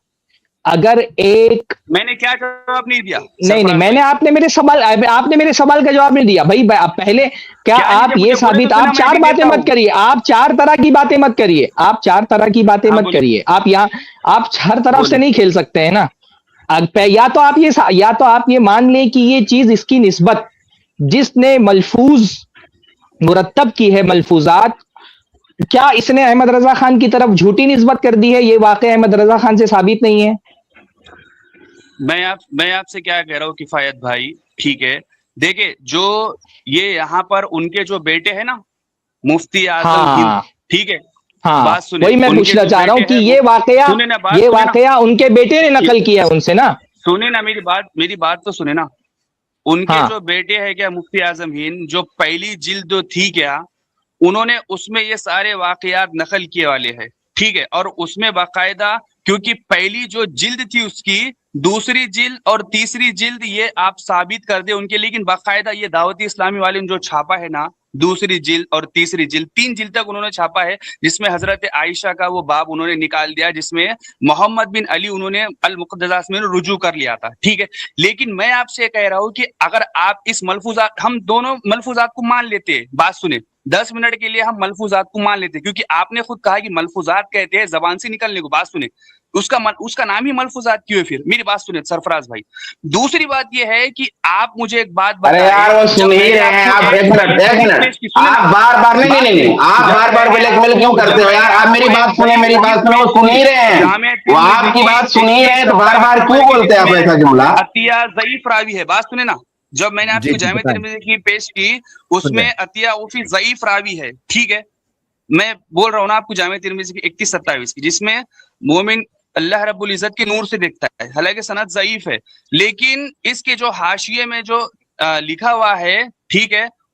Speaker 4: اگر ایک
Speaker 2: میں نے کیا جواب نہیں دیا
Speaker 4: نہیں میں نے آپ نے میرے سوال کا جواب نہیں دیا بھائی۔ پہلے کیا
Speaker 2: نہیں
Speaker 4: آپ
Speaker 2: دیا؟
Speaker 4: یہ
Speaker 2: مجھے بولے تو
Speaker 4: ثابت،
Speaker 2: سنا،
Speaker 4: آپ
Speaker 2: میں
Speaker 4: 4
Speaker 2: بھی
Speaker 4: باتیں
Speaker 2: دیتا
Speaker 4: مت
Speaker 2: ہوں۔
Speaker 4: کریے، آپ 4 طرح کی باتیں مت کریے، آپ 4 طرح کی باتیں
Speaker 2: ہاں
Speaker 4: مت
Speaker 2: بولے،
Speaker 4: کریے، آپ ہر طرف سے
Speaker 2: بولے۔
Speaker 4: نہیں کھیل سکتے ہیں نا۔ یا تو آپ یہ مان لیں کہ یہ چیز اس کی نسبت جس نے ملفوظ مرتب کی ہے، ملفوظات، کیا اس نے احمد رضا خان کی طرف جھوٹی نسبت کر دی ہے؟ یہ واقعہ احمد رضا خان سے ثابت نہیں ہے۔
Speaker 2: میں آپ سے کیا کہہ رہا ہوں کفایت بھائی، ٹھیک ہے، دیکھیں جو یہ یہاں پر ان کے جو بیٹے ہیں نا، مفتی اعظم ہند،
Speaker 4: ہاں
Speaker 2: ٹھیک ہے،
Speaker 4: ہاں
Speaker 2: بات سنیں،
Speaker 4: وہی میں
Speaker 2: ان کے
Speaker 4: پوچھنا
Speaker 2: جو
Speaker 4: چاہ رہا ہوں
Speaker 2: بیٹے
Speaker 4: کہ
Speaker 2: ہیں، سنیں نا، بات
Speaker 4: یہ
Speaker 2: سنیں نا،
Speaker 4: واقعہ ان کے بیٹے نے نقل کیا ہے ان سے نا۔
Speaker 2: سنیں نا میری بات تو سنیں نا۔ ان کے
Speaker 4: ہاں
Speaker 2: جو بیٹے ہیں کیا مفتی اعظم ہند، جو پہلی جلد جو تھی کیا، انہوں نے اس میں یہ سارے واقعات نقل کیے والے ہیں، ٹھیک ہے، اور اس میں باقاعدہ، کیونکہ پہلی جو جلد تھی اس کی، دوسری جلد اور تیسری جلد یہ آپ ثابت کر دیں ان کے، لیکن باقاعدہ یہ دعوتی اسلامی والے نے جو چھاپا ہے نا، دوسری جلد اور تیسری جلد، 3 جلد تک انہوں نے چھاپا ہے، جس میں حضرت عائشہ کا وہ باب انہوں نے نکال دیا، جس میں محمد بن علی انہوں نے المقدسات میں رجوع کر لیا تھا، ٹھیک ہے۔ لیکن میں آپ سے کہہ رہا ہوں کہ اگر آپ اس ملفوظات، ہم دونوں ملفوظات کو مان لیتے ہیں، بات سنیں، 10 منٹ کے لیے ہم ملفوظات کو مان لیتے ہیں، کیونکہ آپ نے خود کہا کہ ملفوظات کہتے ہیں زبان سے نکلنے کو، بات سنیں، اس کا نام ہی ملفوظات کیوں ہے پھر؟ میری بات سنیں سرفراز بھائی۔ دوسری بات یہ ہے کہ آپ مجھے ایک بات
Speaker 5: ارے
Speaker 2: بتائیں،
Speaker 5: یار وہ
Speaker 2: جب
Speaker 5: سن
Speaker 2: میں
Speaker 5: ہی
Speaker 2: نے
Speaker 5: رہے
Speaker 2: آپ
Speaker 5: ہیں،
Speaker 2: کو
Speaker 5: آپ
Speaker 2: ایک
Speaker 5: ایک منٹ
Speaker 2: حدیث پیش کی، سنیں نا،
Speaker 5: آپ بار بار بلیک کیوں کرتے ہو یار؟ آپ میری بات سنیں، میری بات سنیں، وہ سن ہی رہے ہیں،
Speaker 2: جامع
Speaker 5: وہ آپ
Speaker 2: ترمذی
Speaker 5: کی
Speaker 2: کی
Speaker 5: بات سن ہی رہے ہیں، تو بار
Speaker 2: 3127
Speaker 5: بار کیوں
Speaker 2: نمبر کی،
Speaker 5: بولتے
Speaker 2: جس
Speaker 5: ہیں آپ
Speaker 2: میں
Speaker 5: ایسا جملہ؟
Speaker 2: عطیہ ضعیف راوی ہے، بات سنیں نا، جب میں نے آپ
Speaker 1: جی
Speaker 2: کو
Speaker 1: جی
Speaker 2: جامع
Speaker 1: بتائیں،
Speaker 2: ترمذی کی پیش کی، اس
Speaker 1: سن رہے
Speaker 2: میں
Speaker 1: ہیں۔
Speaker 2: عطیہ اوفی ضعیف راوی ہے، ٹھیک ہے، میں بول رہا ہوں نا آپ کو جامع ترمذی کی 3127 کی، جس میں مومن اللہ رب العزت کے نور سے دیکھتا ہے، حالانکہ سند ضعیف ہے، لیکن اس کے جو حاشیے میں جو لکھا ہوا ہے، ٹھیک ہے،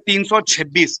Speaker 2: 326,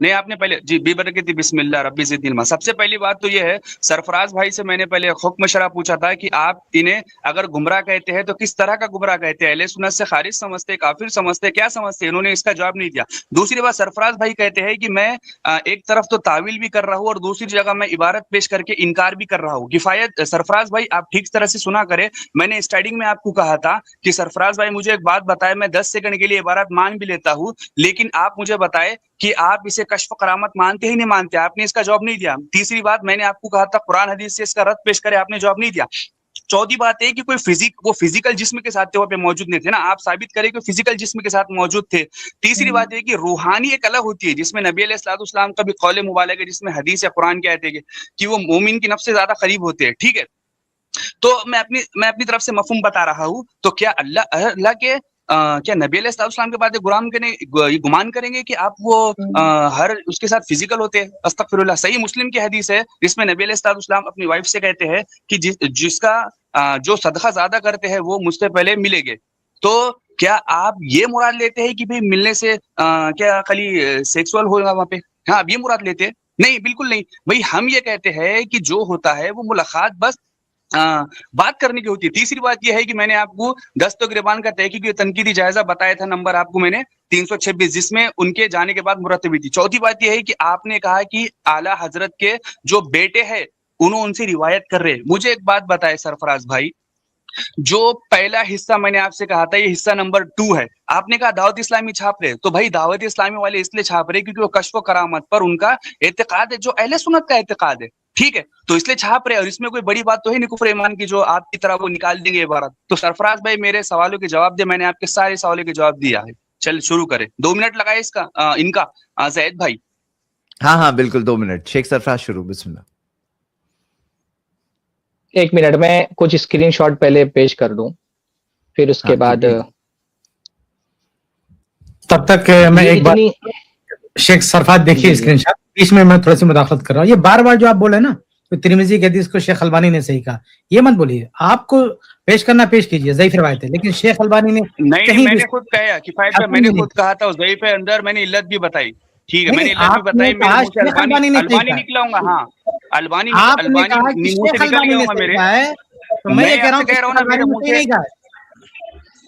Speaker 2: نہیں آپ نے پہلے جی ببرکت بسم اللہ ربی زدنی علما. سب سے پہلی بات تو یہ ہے سرفراز بھائی سے میں نے پہلے حکم شرع پوچھا تھا کہ آپ انہیں اگر گمراہ کہتے ہیں تو کس طرح کا گمراہ کہتے ہیں, اہل سنت سے خارج سمجھتے, کافر سمجھتے, کیا سمجھتے؟ انہوں نے اس کا جواب نہیں دیا. دوسری بات سرفراز بھائی کہتے ہیں کہ میں ایک طرف تو تعویل بھی کر رہا ہوں اور دوسری جگہ میں عبارت پیش کر کے انکار بھی کر رہا ہوں. کفایت سرفراز بھائی آپ ٹھیک طرح سے سنا کرے, میں نے اسٹارٹنگ میں آپ کو کہا تھا کہ سرفراز بھائی مجھے ایک بات بتائے, میں 10 سیکنڈ کے لیے عبارت مان بھی لیتا ہوں, لیکن آپ مجھے بتائے کہ آپ اسے کشف کرامت مانتے ہی نہیں مانتے. آپ نے اس کا جواب نہیں دیا. تیسری بات میں نے آپ کو کہا تھا قرآن حدیث سے اس کا رد پیش کرے, آپ نے جواب نہیں دیا. چوتھی بات ہے کہ کوئی وہ فزیکل جسم کے ساتھ وہاں پہ موجود نہیں تھے نا, آپ ثابت کریں کہ فزیکل جسم کے ساتھ موجود تھے. تیسری بات ہے کہ روحانی ایک الگ ہوتی ہے جس میں نبی علیہ الصلوۃ والسلام کا بھی قول مبالغہ ہے, جس میں حدیث یا قرآن کے آیت ہے کہ وہ مومن کی نفس سے زیادہ قریب ہوتے ہیں. ٹھیک ہے, تو میں اپنی طرف سے مفہوم بتا رہا ہوں. تو کیا اللہ کے کیا نبی علیہ السلام کے بعد غلام کے گمان کریں گے کہ آپ وہ ہر اس کے ساتھ فزیکل ہوتے ہیں؟ استغفر اللہ. صحیح مسلم کی حدیث ہے جس میں نبی علیہ السلام اپنی وائف سے کہتے ہیں کہ جس کا جو صدقہ زیادہ کرتے ہیں وہ مجھ سے پہلے ملے گے. تو کیا آپ یہ مراد لیتے ہیں کہ بھئی ملنے سے کیا خالی سیکسول ہوگا وہاں پہ؟ ہاں آپ یہ مراد لیتے ہیں؟ نہیں بالکل نہیں بھائی, ہم یہ کہتے ہیں کہ جو ہوتا ہے وہ ملاقات بس بات کرنے کی ہوتی ہے. تیسری بات یہ ہے کہ میں نے آپ کو دست و گریبان کا تحقیقی تنقیدی جائزہ بتایا تھا, نمبر آپ کو میں نے 326, جس میں ان کے جانے کے بعد مرتب ہوئی تھی. چوتھی بات یہ ہے کہ آپ نے کہا کہ اعلیٰ حضرت کے جو بیٹے ہیں انہوں ان سے روایت کر رہے. مجھے ایک بات بتائے سرفراز بھائی, جو پہلا حصہ میں نے آپ سے کہا تھا یہ حصہ نمبر 2 ہے, آپ نے کہا دعوت اسلامی چھاپ رہے, تو بھائی دعوت اسلامی والے اس لیے چھاپ رہے کیونکہ وہ کشف و کرامت پر ان کا اعتقاد ہے, جو اہل سنت کا اعتقاد ہے. ٹھیک ہے, تو اس لیے چھاپ رہے, اور اس میں کوئی بڑی بات تو ہے نہیں کفر ایمان کی جو آپ کی طرح وہ نکال دیں گے عبارت. تو سرفراز بھائی میرے سوالوں کے جواب دے, میں نے آپ کے سارے سوالوں کے جواب دیا ہے. چل شروع کریں, 2 منٹ لگائے اس کا ان کا زید بھائی.
Speaker 1: ہاں بالکل 2 منٹ. شیخ سرفراز شروع, بسم اللہ.
Speaker 4: 1 منٹ میں کچھ اسکرین شاٹ پہلے پیش کر دوں, پھر اس کے بعد
Speaker 3: تب تک میں ایک بار شیخ سرفراز دیکھیے اسکرین شاٹ, بیچ میں تھوڑا سی مداخلت کر رہا ہوں. یہ بار بار جو آپ بولے نا تو ترمذی کی حدیث کو شیخ البانی نے صحیح کہا, یہ مت بولیے. آپ کو پیش کرنا پیش کیجیے, ضعیف روایت ہے, لیکن شیخ البانی نے
Speaker 2: نہیں, میں نے خود کہا کفایت میں نے خود کہا تھا ضعیف ہے, اندر میں نے علت بھی بتائی. ٹھیک ہے, میں نے علت بھی بتائی, میرے منہ سے البانی نکلا ہوں گا. ہاں البانی منہ سے نکل گیا ہوں گا میرے, میں یہ کہہ رہا ہوں نا میرے منہ سے,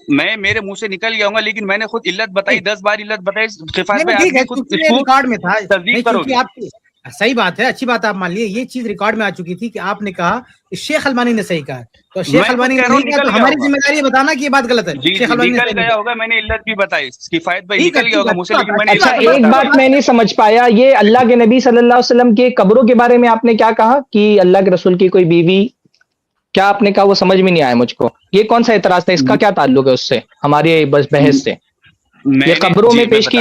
Speaker 2: میں میرے منہ سے نکل گیا ہوں گا, لیکن میں نے خود علت بتائی, 10 بار علت بتائی. کفایت میں آپ خود
Speaker 3: ریکارڈ میں تھا,
Speaker 2: تصدیق کرو گے.
Speaker 3: صحیح بات ہے, اچھی بات آپ مان لیے, یہ چیز ریکارڈ میں آ چکی تھی کہ آپ نے کہا کہ شیخ البانی نے صحیح کہا, تو شیخ البانی نے نہیں کہا, تو ہماری ذمہ داری بتانا کہ یہ بات غلط ہے. شیخ البانی
Speaker 2: نکل گیا ہوگا, میں نے علت بھی بتائی, کفایت بھائی نکل گیا ہوگا مجھ سے, لیکن میں نے
Speaker 4: اچھا ایک بات میں نہیں سمجھ پایا, یہ اللہ کے نبی صلی اللہ علیہ وسلم کے قبروں کے بارے میں آپ نے کیا کہا کہ اللہ کے رسول کی کوئی بیوی, کیا آپ نے کہا؟ وہ سمجھ میں نہیں آیا مجھ کو. یہ کون سا اعتراض تھا, اس کا کیا تعلق ہے اس سے ہماری بحث سے؟ یہ قبروں میں پیش کی.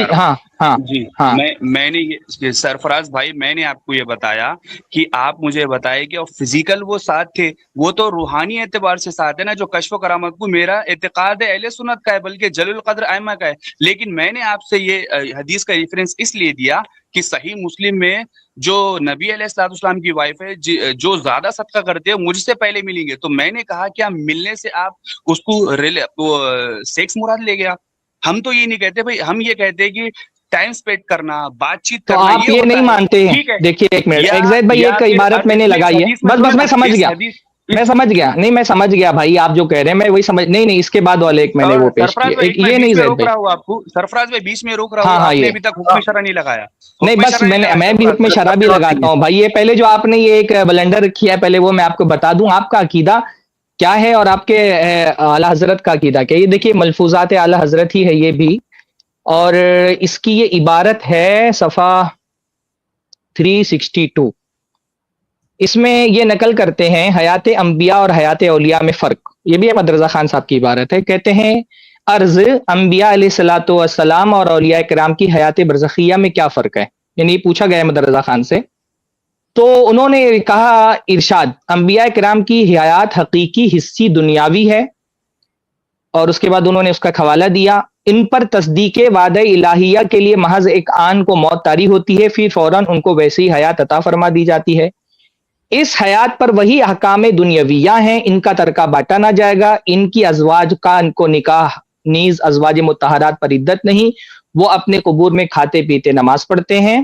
Speaker 2: میں نے یہ سرفراز بھائی میں نے آپ کو یہ بتایا کہ آپ مجھے بتائے کہ فزیکل وہ ساتھ تھے, وہ تو روحانی اعتبار سے ساتھ ہے نا, جو کشف و کرامت کو میرا اعتقاد ہے اہل سنت کا ہے, بلکہ جلیل القدر ائمہ کا ہے. لیکن میں نے آپ سے یہ حدیث کا ریفرنس اس لیے دیا کہ صحیح مسلم میں جو نبی علیہ الصلوۃ والسلام کی وائف ہے جو زیادہ صدقہ کرتے ہیں مجھ سے پہلے ملیں گے, تو میں نے کہا کیا ملنے سے آپ اس کو سیکس مراد لے گیا؟ ہم تو یہ نہیں کہتے بھائی, ہم یہ کہتے ہیں کہ ٹائم اسپینڈ کرنا, بات چیت کرنا.
Speaker 4: تو آپ یہ نہیں مانتے ہیں؟ دیکھیے ایک منٹ, زید بھائی ایک عبارت میں نے لگائی ہے, بس میں سمجھ گیا, نہیں میں سمجھ گیا بھائی, آپ جو کہہ رہے ہیں میں وہی سمجھ, نہیں اس کے بعد والے ایک میں نے وہ پیش کیا, یہ نہیں زید بھائی
Speaker 2: آپ کو سرفراز میں بیچ میں روک رہا ہوں, آپ نے ابھی تک حکم شرع نہیں لگایا.
Speaker 4: نہیں بس میں بھی حکم شرع بھی لگاتا ہوں بھائی. یہ پہلے جو آپ نے یہ ایک بلنڈر کیا ہے, پہلے وہ میں آپ کو بتا دوں آپ کا عقیدہ کیا ہے اور آپ کے اعلیٰ حضرت کا عقیدہ کیا. یہ دیکھیے ملفوظات اعلیٰ حضرت ہی ہے یہ بھی, اور اس کی یہ عبارت ہے صفحہ 362. اس میں یہ نقل کرتے ہیں حیات انبیاء اور حیات اولیاء میں فرق. یہ بھی احمد رضا خان صاحب کی عبارت ہے. کہتے ہیں عرض انبیاء علیہ الصلوۃ والسلام اور اولیاء کرام کی حیات برزخیہ میں کیا فرق ہے, یعنی پوچھا گیا احمد رضا خان سے. تو انہوں نے کہا ارشاد, انبیاء کرام کی حیات حقیقی حصی دنیاوی ہے, اور اس کے بعد انہوں نے اس کا حوالہ دیا. ان پر تصدیق وعدہ الہیہ کے لیے محض ایک آن کو موت طاری ہوتی ہے, پھر فوراً ان کو ویسی حیات عطا فرما دی جاتی ہے. اس حیات پر وہی احکام دنیاویہ ہیں, ان کا ترکہ باٹا نہ جائے گا. ان کی ازواج کا ان کو نکاح نیز ازواج مطہرات پر عدت نہیں, وہ اپنے قبور میں کھاتے پیتے نماز پڑھتے ہیں.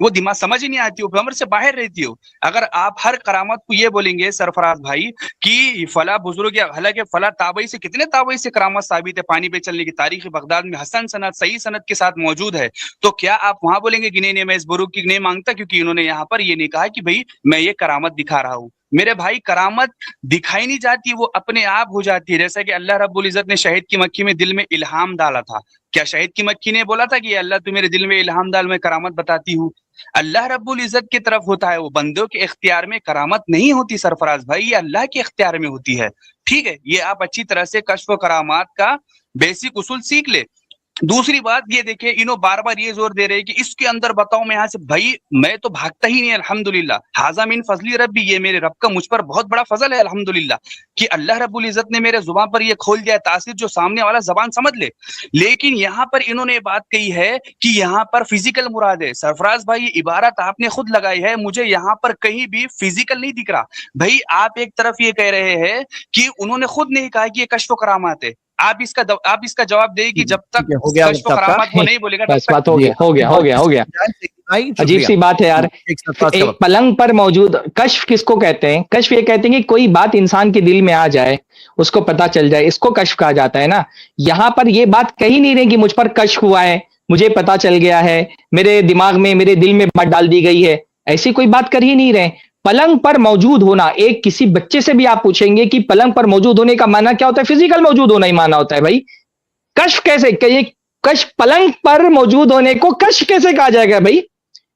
Speaker 2: وہ دماغ سمجھ ہی نہیں آتی, وہ عمر سے باہر رہتی ہو. اگر آپ ہر کرامت کو یہ بولیں گے سرفراز بھائی کہ فلاں بزرگ, حالانکہ فلاں تابعی سے کتنے تابعی سے کرامت ثابت ہے, پانی پہ چلنے کی تاریخ بغداد میں حسن سند صحیح سند کے ساتھ موجود ہے, تو کیا آپ وہاں بولیں گے کہ نہیں میں اس بزرگ کی نہیں مانگتا کیونکہ انہوں نے یہاں پر یہ نہیں کہا کہ بھائی میں یہ کرامت دکھا رہا ہوں. میرے بھائی کرامت دکھائی نہیں جاتی, وہ اپنے آپ ہو جاتی ہے. جیسا کہ اللہ رب العزت نے شہد کی مکھی میں دل میں الہام ڈالا تھا, کیا شہد کی مکھی نے بولا تھا کہ اللہ تو میرے دل میں الہام ڈال, میں کرامت بتاتی ہوں؟ اللہ رب العزت کی طرف ہوتا ہے, وہ بندوں کے اختیار میں کرامت نہیں ہوتی سرفراز بھائی, یہ اللہ کے اختیار میں ہوتی ہے. ٹھیک ہے, یہ آپ اچھی طرح سے کشف و کرامات کا بیسک اصول سیکھ لے. دوسری بات یہ دیکھیں, انہوں بار بار یہ زور دے رہے کہ اس کے اندر بتاؤ میں یہاں سے, بھائی میں تو بھاگتا ہی نہیں الحمدللہ, ھذا من فضل ربی, یہ میرے رب کا مجھ پر بہت بڑا فضل ہے الحمدللہ کہ اللہ رب العزت نے میرے زبان پر یہ کھول دیا تاثیر جو سامنے والا زبان سمجھ لے. لیکن یہاں پر انہوں نے بات کہی ہے کہ یہاں پر فزیکل مراد ہے. سرفراز بھائی یہ عبارت آپ نے خود لگائی ہے, مجھے یہاں پر کہیں بھی فزیکل نہیں دکھ رہا. بھائی آپ ایک طرف یہ کہہ رہے ہیں کہ انہوں نے خود نہیں کہا کہ یہ کشف و کرامات ہے, آپ اس کا جواب دیں کہ جب تک کشف و کرامات وہ نہیں بولے گا
Speaker 4: بس بات ہو گیا. عجیب سی بات ہے یار, ایک پلنگ پر موجود کشف کس کو کہتے ہیں؟ کشف یہ کہتے ہیں کہ کوئی بات انسان کے دل میں آ جائے, اس کو پتا چل جائے, اس کو کشف کہا جاتا ہے نا. یہاں پر یہ بات کہی نہیں رہے کہ مجھ پر کشف ہوا ہے, مجھے پتا چل گیا ہے, میرے دماغ میں میرے دل میں بات ڈال دی گئی ہے, ایسی کوئی بات کر ہی نہیں رہے. پلنگ پر موجود ہونا, ایک کسی بچے سے بھی آپ پوچھیں گے کہ پلنگ پر موجود ہونے کا معنی کیا ہوتا ہے, فزیکل موجود ہونا ہی معنی ہوتا ہے. بھائی کشف کیسے, کشف پلنگ پر موجود ہونے کو کشف کیسے کہا جائے گا؟ بھائی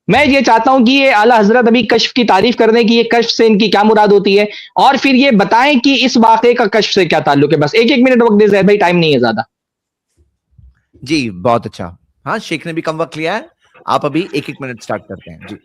Speaker 4: میں یہ چاہتا ہوں کہ یہ اعلیٰ حضرت ابھی کشف کی تعریف کر دیں کہ یہ کشف سے ان کی کیا مراد ہوتی ہے, اور پھر یہ بتائیں کہ اس واقعے کا کشف سے کیا تعلق ہے. بس ایک منٹ وقت دے زید بھائی, ٹائم نہیں ہے زیادہ.
Speaker 1: جی بہت اچھا, ہاں شیخ نے بھی کم وقت لیا ہے, آپ ابھی ایک منٹ سٹارٹ کرتے ہیں. جی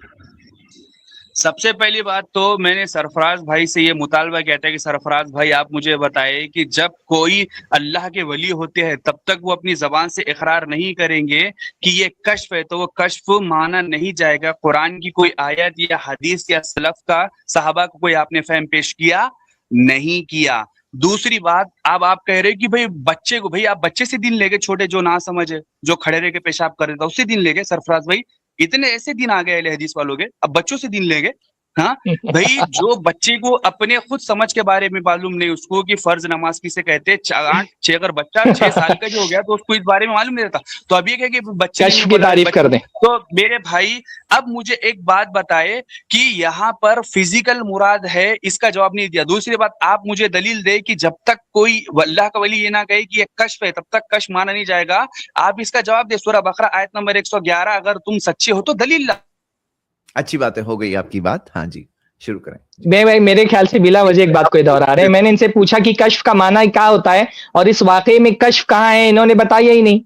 Speaker 2: سب سے پہلی بات تو میں نے سرفراز بھائی سے یہ مطالبہ کیا تھا کہ سرفراز بھائی آپ مجھے بتائے کہ جب کوئی اللہ کے ولی ہوتے ہیں تب تک وہ اپنی زبان سے اقرار نہیں کریں گے کہ یہ کشف ہے, تو وہ کشف مانا نہیں جائے گا. قرآن کی کوئی آیت یا حدیث یا سلف کا صحابہ کو کوئی آپ نے فہم پیش کیا نہیں کیا. دوسری بات, اب آپ کہہ رہے کہ بھائی بچے کو, بھائی آپ بچے سے دین لے گئے, چھوٹے جو نہ سمجھے جو کھڑے رہ کے پیشاب کر دیتا اس سے دین لے گئے. سرفراز بھائی اتنے ایسے دن آ گئے اہل حدیث والوں کے, اب بچوں سے دین لیں گے؟ ہاں بھائی, جو بچے کو اپنے خود سمجھ کے بارے میں معلوم نہیں, اس کو کہ فرض نماز کسے کہتے ہیں, اگر بچہ 6 سال کا جو ہو گیا تو اس کو اس بارے میں معلوم نہیں رہتا, تو اب یہ کہ بچے
Speaker 4: کشف کی تعریف کر دیں.
Speaker 2: تو میرے بھائی اب مجھے ایک بات بتائے کہ یہاں پر فزیکل مراد ہے, اس کا جواب نہیں دیا. دوسری بات, آپ مجھے دلیل دے کہ جب تک کوئی اللہ کا ولی یہ نہ کہے کہ یہ کشف ہے تب تک کشف مانا نہیں جائے گا. آپ اس کا جواب دے, سورہ بقرہ آیت نمبر 111, اگر تم سچے ہو تو دلیل لا.
Speaker 1: اچھی بات ہے, ہو گئی آپ کی بات. ہاں جی شروع کریں.
Speaker 4: میرے خیال سے بلا وجہ ایک بات کو دہرا رہے ہیں. میں نے ان سے پوچھا کہ کشف کا معنی کیا ہوتا ہے, اور اس واقعے میں کشف کہاں ہے, انہوں نے بتایا ہی نہیں.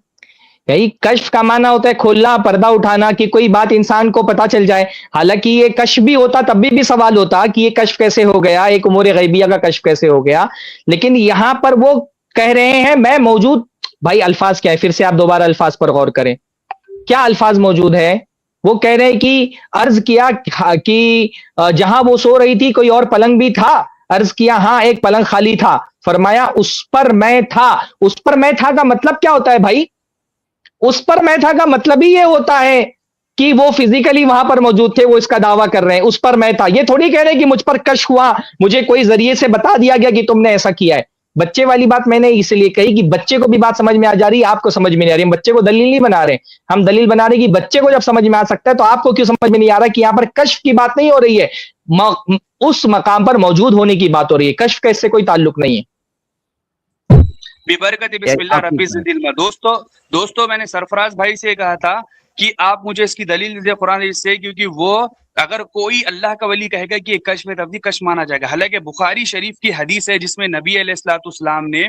Speaker 4: یہی کشف کا معنی ہوتا ہے کھولنا, پردہ اٹھانا, کہ کوئی بات انسان کو پتا چل جائے. حالانکہ یہ کشف بھی ہوتا تب بھی سوال ہوتا کہ یہ کشف کیسے ہو گیا, ایک امور غیبیہ کا کشف کیسے ہو گیا. لیکن یہاں پر وہ کہہ رہے ہیں میں موجود. بھائی الفاظ کیا ہے, پھر سے آپ دوبارہ الفاظ پر غور کریں, کیا الفاظ موجود ہے. وہ کہہ رہے ہیں کہ عرض کیا کہ جہاں وہ سو رہی تھی کوئی اور پلنگ بھی تھا. عرض کیا ہاں ایک پلنگ خالی تھا. فرمایا اس پر میں تھا. اس پر میں تھا کا مطلب کیا ہوتا ہے بھائی؟ اس پر میں تھا کا مطلب ہی یہ ہوتا ہے کہ وہ فزیکلی وہاں پر موجود تھے, وہ اس کا دعویٰ کر رہے ہیں اس پر میں تھا. یہ تھوڑی کہہ رہے ہیں کہ مجھ پر کشف ہوا, مجھے کوئی ذریعے سے بتا دیا گیا کہ تم نے ایسا کیا ہے. بچے والی بات میں نے اس لیے کہی کہ بچے کو بھی بات سمجھ میں آ جا رہی ہے, آپ کو سمجھ میں نہیں آ رہی. ہم بچے کو دلیل نہیں بنا رہے, ہم دلیل بنا رہے کہ بچے کو جب سمجھ میں آ سکتا ہے تو آپ کو کیوں سمجھ میں نہیں آ رہا کہ یہاں پر کشف کی بات نہیں ہو رہی ہے, اس مقام پر موجود ہونے کی بات ہو رہی ہے. کشف کا اس سے کوئی تعلق نہیں ہے.
Speaker 2: ببرکت بسم اللہ ربی الدل میں. دوستو میں نے سرفراز بھائی سے کہا تھا کہ آپ مجھے اس کی دلیل دے قرآن سے, کیونکہ وہ اگر کوئی اللہ کا ولی کہے گا کہ یہ کشف ہے تب بھی کشف مانا جائے گا. حالانکہ بخاری شریف کی حدیث ہے جس میں نبی علیہ الصلوۃ والسلام نے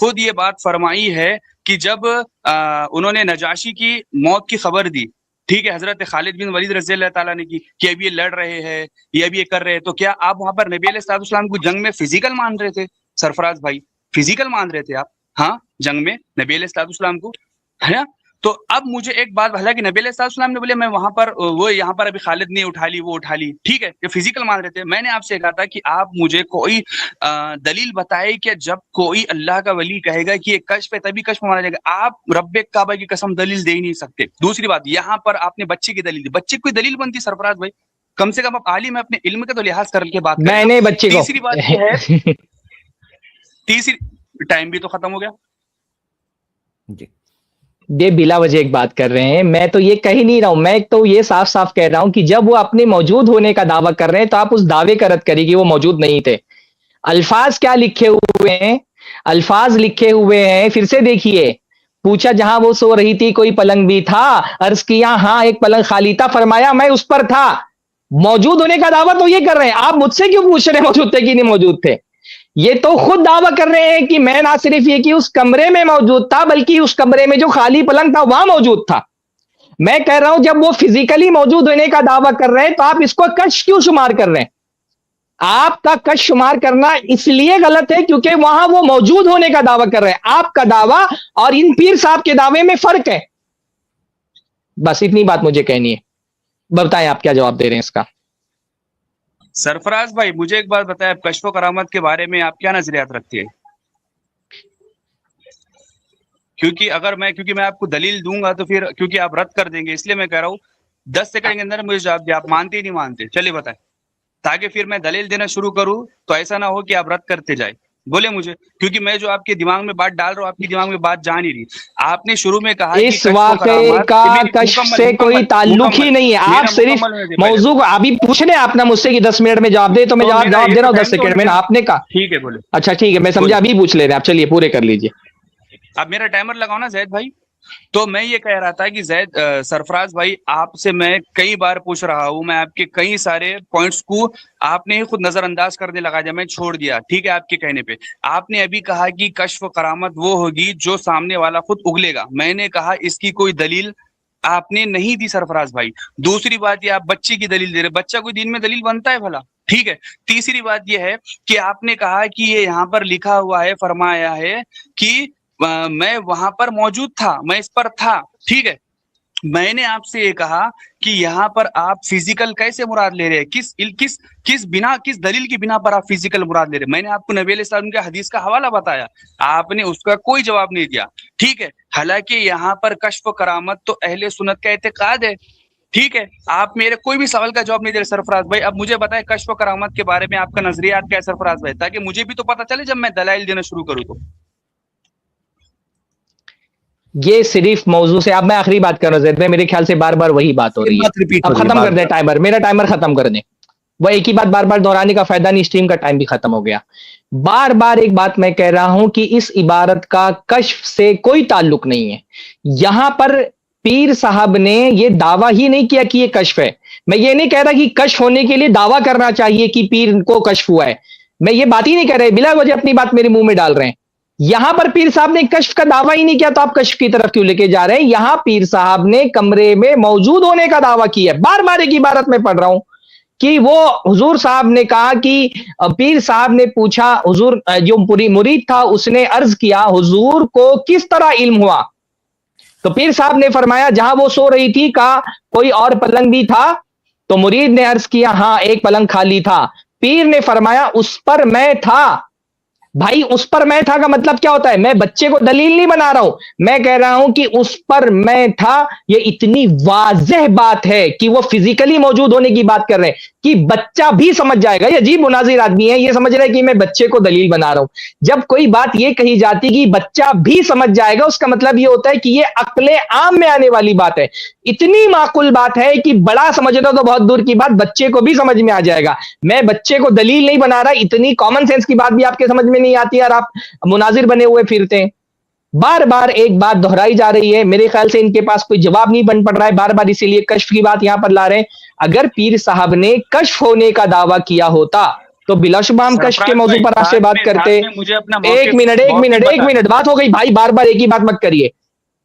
Speaker 2: خود یہ بات فرمائی ہے کہ جب انہوں نے نجاشی کی موت کی خبر دی, ٹھیک ہے, حضرت خالد بن ولید رضی اللہ تعالیٰ نے کی کہ اب یہ لڑ رہے ہیں, یہ اب یہ کر رہے ہیں, تو کیا آپ وہاں پر نبی علیہ الصلوۃ والسلام کو جنگ میں فزیکل مان رہے تھے؟ سرفراز بھائی فزیکل مان رہے تھے آپ, ہاں جنگ میں نبی علیہ الصلوۃ والسلام کو, ہے نا. تو اب مجھے ایک بات، حالانکہ نبی علیہ السلام نے بولے میں وہاں پر وہ یہاں پر ابھی خالد نے اٹھا لی وہ اٹھا لی، ٹھیک ہے، یہ فزیکل مان رہے تھے. میں نے آپ سے کہا تھا کہ آپ مجھے کوئی دلیل بتائے کہ جب کوئی اللہ کا ولی کہے گا کہ یہ کشف ہے تبھی کشف مانا جائے گا. آپ رب کعبہ کی قسم دلیل دے ہی نہیں سکتے. دوسری بات، یہاں پر آپ نے بچے کی دلیل دی، بچے کی کوئی دلیل بنتی سرفراز بھائی؟ کم سے کم آپ عالم ہے، اپنے علم کا تو لحاظ کر کے بات کریں.
Speaker 4: میں نے بچے کو
Speaker 2: تیسری بات یہ ہے، تیسری ٹائم بھی تو ختم ہو گیا
Speaker 1: جی.
Speaker 4: یہ بلا وجہ ایک بات کر رہے ہیں. میں تو یہ کہہ ہی نہیں رہا ہوں، میں تو یہ صاف صاف کہہ رہا ہوں کہ جب وہ اپنے موجود ہونے کا دعویٰ کر رہے ہیں تو آپ اس دعوے کا رد کریے کہ وہ موجود نہیں تھے. الفاظ کیا لکھے ہوئے ہیں؟ الفاظ لکھے ہوئے ہیں، پھر سے دیکھیے. پوچھا جہاں وہ سو رہی تھی کوئی پلنگ بھی تھا؟ عرض کیا ہاں ایک پلنگ خالی تھا. فرمایا میں اس پر تھا. موجود ہونے کا دعویٰ تو یہ کر رہے ہیں، آپ مجھ سے کیوں پوچھ رہے ہیں موجود تھے کہ نہیں موجود تھے؟ یہ تو خود دعویٰ کر رہے ہیں کہ میں نہ صرف یہ کہ اس کمرے میں موجود تھا بلکہ اس کمرے میں جو خالی پلنگ تھا وہاں موجود تھا. میں کہہ رہا ہوں جب وہ فزیکلی موجود ہونے کا دعویٰ کر رہے ہیں تو آپ اس کو کشف کیوں شمار کر رہے ہیں؟ آپ کا کشف شمار کرنا اس لیے غلط ہے کیونکہ وہاں وہ موجود ہونے کا دعویٰ کر رہے ہیں. آپ کا دعویٰ اور ان پیر صاحب کے دعوے میں فرق ہے. بس اتنی بات مجھے کہنی ہے. بتائیں آپ کیا جواب دے رہے ہیں اس کا.
Speaker 2: سرفراز بھائی مجھے ایک بات بتائیں، کشف و کرامت کے بارے میں آپ کیا نظریات رکھتے ہیں؟ کیونکہ میں آپ کو دلیل دوں گا تو پھر کیونکہ آپ رد کر دیں گے، اس لیے میں کہہ رہا ہوں 10 سیکنڈ کے اندر مجھے جواب دیں. آپ مانتے ہی نہیں مانتے؟ چلیے بتائیں، تاکہ پھر میں دلیل دینا شروع کروں تو ایسا نہ ہو کہ آپ رد کرتے جائیں. بولے مجھے، کیونکہ میں جو آپ کے دماغ میں بات ڈال رہا ہوں آپ کے دماغ میں بات جا نہیں رہی. آپ نے شروع میں کہا
Speaker 4: اس واقعے کا کشف سے کوئی تعلق ہی نہیں ہے. آپ صرف موضوع کو ابھی پوچھ رہے ہیں آپ نے مجھ سے کہ 10 منٹ میں جواب دے تو میں جواب دے رہا ہوں 10 سیکنڈ میں. آپ نے کہا
Speaker 2: ٹھیک ہے بولے.
Speaker 4: اچھا ٹھیک ہے، میں سمجھا ابھی پوچھ لے رہے ہیں آپ. چلیے پورے کر لیجیے.
Speaker 2: اب میرا ٹائمر لگاؤ نا زید بھائی. تو میں یہ کہہ رہا تھا کہ زید سرفراز بھائی آپ سے میں کئی بار پوچھ رہا ہوں، میں آپ کے کئی سارے پوائنٹس کو آپ نے ہی خود نظر انداز کرنے لگا جب میں چھوڑ دیا، ٹھیک ہے، آپ کے کہنے پہ. آپ نے ابھی کہا کہ کشف و کرامت وہ ہوگی جو سامنے والا خود اگلے گا. میں نے کہا اس کی کوئی دلیل آپ نے نہیں دی سرفراز بھائی. دوسری بات یہ آپ بچے کی دلیل دے رہے، بچہ کوئی دین میں دلیل بنتا ہے بھلا؟ ٹھیک ہے. تیسری بات یہ ہے کہ آپ نے کہا کہ یہ یہاں پر لکھا ہوا ہے، فرمایا ہے کہ میں وہاں پر موجود تھا، میں اس پر تھا، ٹھیک ہے. میں نے آپ سے یہ کہا کہ یہاں پر آپ فزیکل کیسے مراد لے رہے ہیں؟ کس دلیل کی بنا پر آپ فزیکل مراد لے رہے ہیں؟ میں نے آپ کو نبی علیہ السلام کے حدیث کا حوالہ بتایا، آپ نے اس کا کوئی جواب نہیں دیا، ٹھیک ہے. حالانکہ یہاں پر کشف و کرامت تو اہل سنت کا اعتقاد ہے، ٹھیک ہے. آپ میرے کوئی بھی سوال کا جواب نہیں دے رہے سرفراز بھائی. اب مجھے بتائیں کشف و کرامت کے بارے میں آپ کا نظریات کیا ہے سرفراز بھائی، تاکہ مجھے بھی تو پتہ چلے جب میں دلائل دینا شروع کروں تو.
Speaker 4: یہ صرف موضوع سے اب میں آخری بات کر رہا ہوں زید بھائی، میرے خیال سے بار بار وہی بات ہو رہی ہے. اب ختم کر دیں ٹائمر، میرا ٹائمر ختم کر دیں. وہ ایک ہی بات بار بار دہرانے کا فائدہ نہیں، اسٹریم کا ٹائم بھی ختم ہو گیا. بار بار ایک بات میں کہہ رہا ہوں کہ اس عبارت کا کشف سے کوئی تعلق نہیں ہے. یہاں پر پیر صاحب نے یہ دعویٰ ہی نہیں کیا کہ یہ کشف ہے. میں یہ نہیں کہہ رہا کہ کشف ہونے کے لیے دعویٰ کرنا چاہیے کہ پیر کو کشف ہوا ہے، میں یہ بات ہی نہیں کہہ رہے. بلا وجہ اپنی بات میرے منہ میں ڈال رہے ہیں. یہاں پر پیر صاحب نے کشف کا دعویٰ ہی نہیں کیا تو آپ کشف کی طرف کیوں لے کے جا رہے ہیں؟ یہاں پیر صاحب نے کمرے میں موجود ہونے کا دعویٰ کیا ہے. بار بار ایک عبارت میں پڑھ رہا ہوں کہ وہ حضور صاحب نے کہا کہ پیر صاحب نے پوچھا، حضور جو مرید تھا اس نے عرض کیا حضور کو کس طرح علم ہوا؟ تو پیر صاحب نے فرمایا جہاں وہ سو رہی تھی کہا کوئی اور پلنگ بھی تھا؟ تو مرید نے عرض کیا ہاں ایک پلنگ خالی تھا. پیر نے فرمایا اس پر میں تھا. بھائی اس پر میں تھا کا مطلب کیا ہوتا ہے؟ میں بچے کو دلیل نہیں بنا رہا ہوں، میں کہہ رہا ہوں کہ اس پر میں تھا. یہ اتنی واضح بات ہے کہ وہ فزیکلی موجود ہونے کی بات کر رہے ہیں کہ بچہ بھی سمجھ جائے گا. یہ عجیب مناظر آدمی ہے، یہ سمجھ رہا ہے کہ میں بچے کو دلیل بنا رہا ہوں. جب کوئی بات یہ کہی جاتی کہ بچہ بھی سمجھ جائے گا، اس کا مطلب یہ ہوتا ہے کہ یہ عقل عام میں آنے والی بات ہے. اتنی معقول بات ہے کہ بڑا سمجھنا تو بہت دور کی بات، بچے کو بھی سمجھ میں آ جائے گا. میں بچے کو دلیل نہیں بنا رہا، اتنی کامن سینس کی بات بھی آپ کے سمجھ میں نہیں آتی اور آپ مناظر بنے ہوئے پھرتے ہیں. بار بار ایک بات دہرائی جا رہی ہے، میرے خیال سے ان کے پاس کوئی جواب نہیں بن پڑ رہا ہے. بار بار اسی لیے کشف کی بات یہاں پر لا رہے ہیں. اگر پیر صاحب نے کشف ہونے کا دعویٰ کیا ہوتا تو بلا شبہ ہم کشف کے موضوع پر آپ سے بات کرتے. ایک منٹ بات ہو گئی بھائی، بار بار ایک ہی بات مت کریے.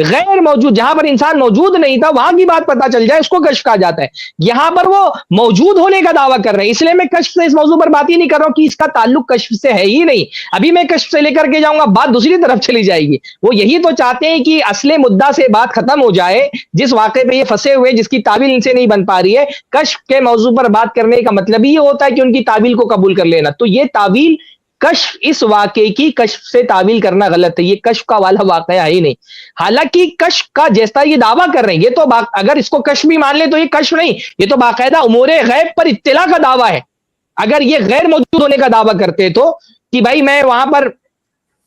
Speaker 4: غیر موجود, جہاں پر انسان موجود نہیں تھا وہاں کی بات پتہ چل جائے اس کو کشف کہا جاتا ہے. یہاں پر وہ موجود ہونے کا دعویٰ کر رہے ہیں, اس لیے میں کشف سے اس موضوع پر بات ہی نہیں کر رہا ہوں کہ اس کا تعلق کشف سے ہے ہی نہیں. ابھی میں کشف سے لے کر کے جاؤں گا, بات دوسری طرف چلی جائے گی. وہ یہی تو چاہتے ہیں کہ اصل مدعا سے بات ختم ہو جائے, جس واقعے پہ یہ پھنسے ہوئے, جس کی تعویل ان سے نہیں بن پا رہی ہے. کشف کے موضوع پر بات کرنے کا مطلب یہ ہوتا ہے کہ ان کی تعویل کو قبول کر لینا. تو یہ تعویل کشف, اس واقعے کی کشف سے تعویل کرنا غلط ہے. یہ کشف کا والا واقعہ ہی نہیں. حالانکہ کشف کا جیسا یہ دعویٰ کر رہے ہیں, یہ تو اگر اس کو کشف بھی مان لے تو یہ کشف نہیں, یہ تو باقاعدہ امور غیب پر اطلاع کا دعویٰ ہے. اگر یہ غیر موجود ہونے کا دعویٰ کرتے تو کہ بھائی میں وہاں پر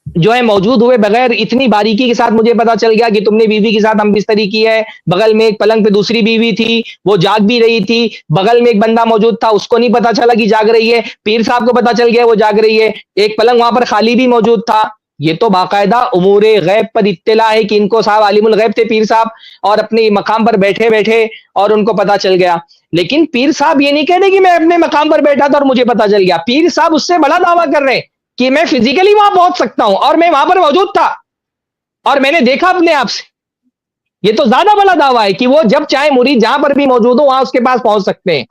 Speaker 4: جو ہے موجود ہوئے بغیر اتنی باریکی کے ساتھ مجھے پتا چل گیا کہ تم نے بیوی کے ساتھ ہم بستری کی ہے, بغل میں ایک پلنگ پہ دوسری بیوی تھی, وہ جاگ بھی رہی تھی, بغل میں ایک بندہ موجود تھا, اس کو نہیں پتا چلا کہ جاگ رہی ہے, پیر صاحب کو پتا چل گیا وہ جاگ رہی ہے, ایک پلنگ وہاں پر خالی بھی موجود تھا. یہ تو باقاعدہ امور غیب پر اطلاع ہے کہ ان کو صاحب عالم الغیب تھے پیر صاحب, اور اپنے مقام پر بیٹھے بیٹھے اور ان کو پتا چل گیا. لیکن پیر صاحب یہ نہیں کہہ رہے کہ میں اپنے مقام پر بیٹھا تھا اور مجھے پتا چل گیا. پیر صاحب اس سے بڑا دعویٰ کر رہے ہیں کہ میں فزیکلی وہاں پہنچ سکتا ہوں اور میں وہاں پر موجود تھا اور میں نے دیکھا اپنے آپ سے. یہ تو زیادہ بڑا دعویٰ ہے کہ وہ جب چاہے مرید جہاں پر بھی موجود ہو وہاں اس کے پاس پہنچ سکتے ہیں.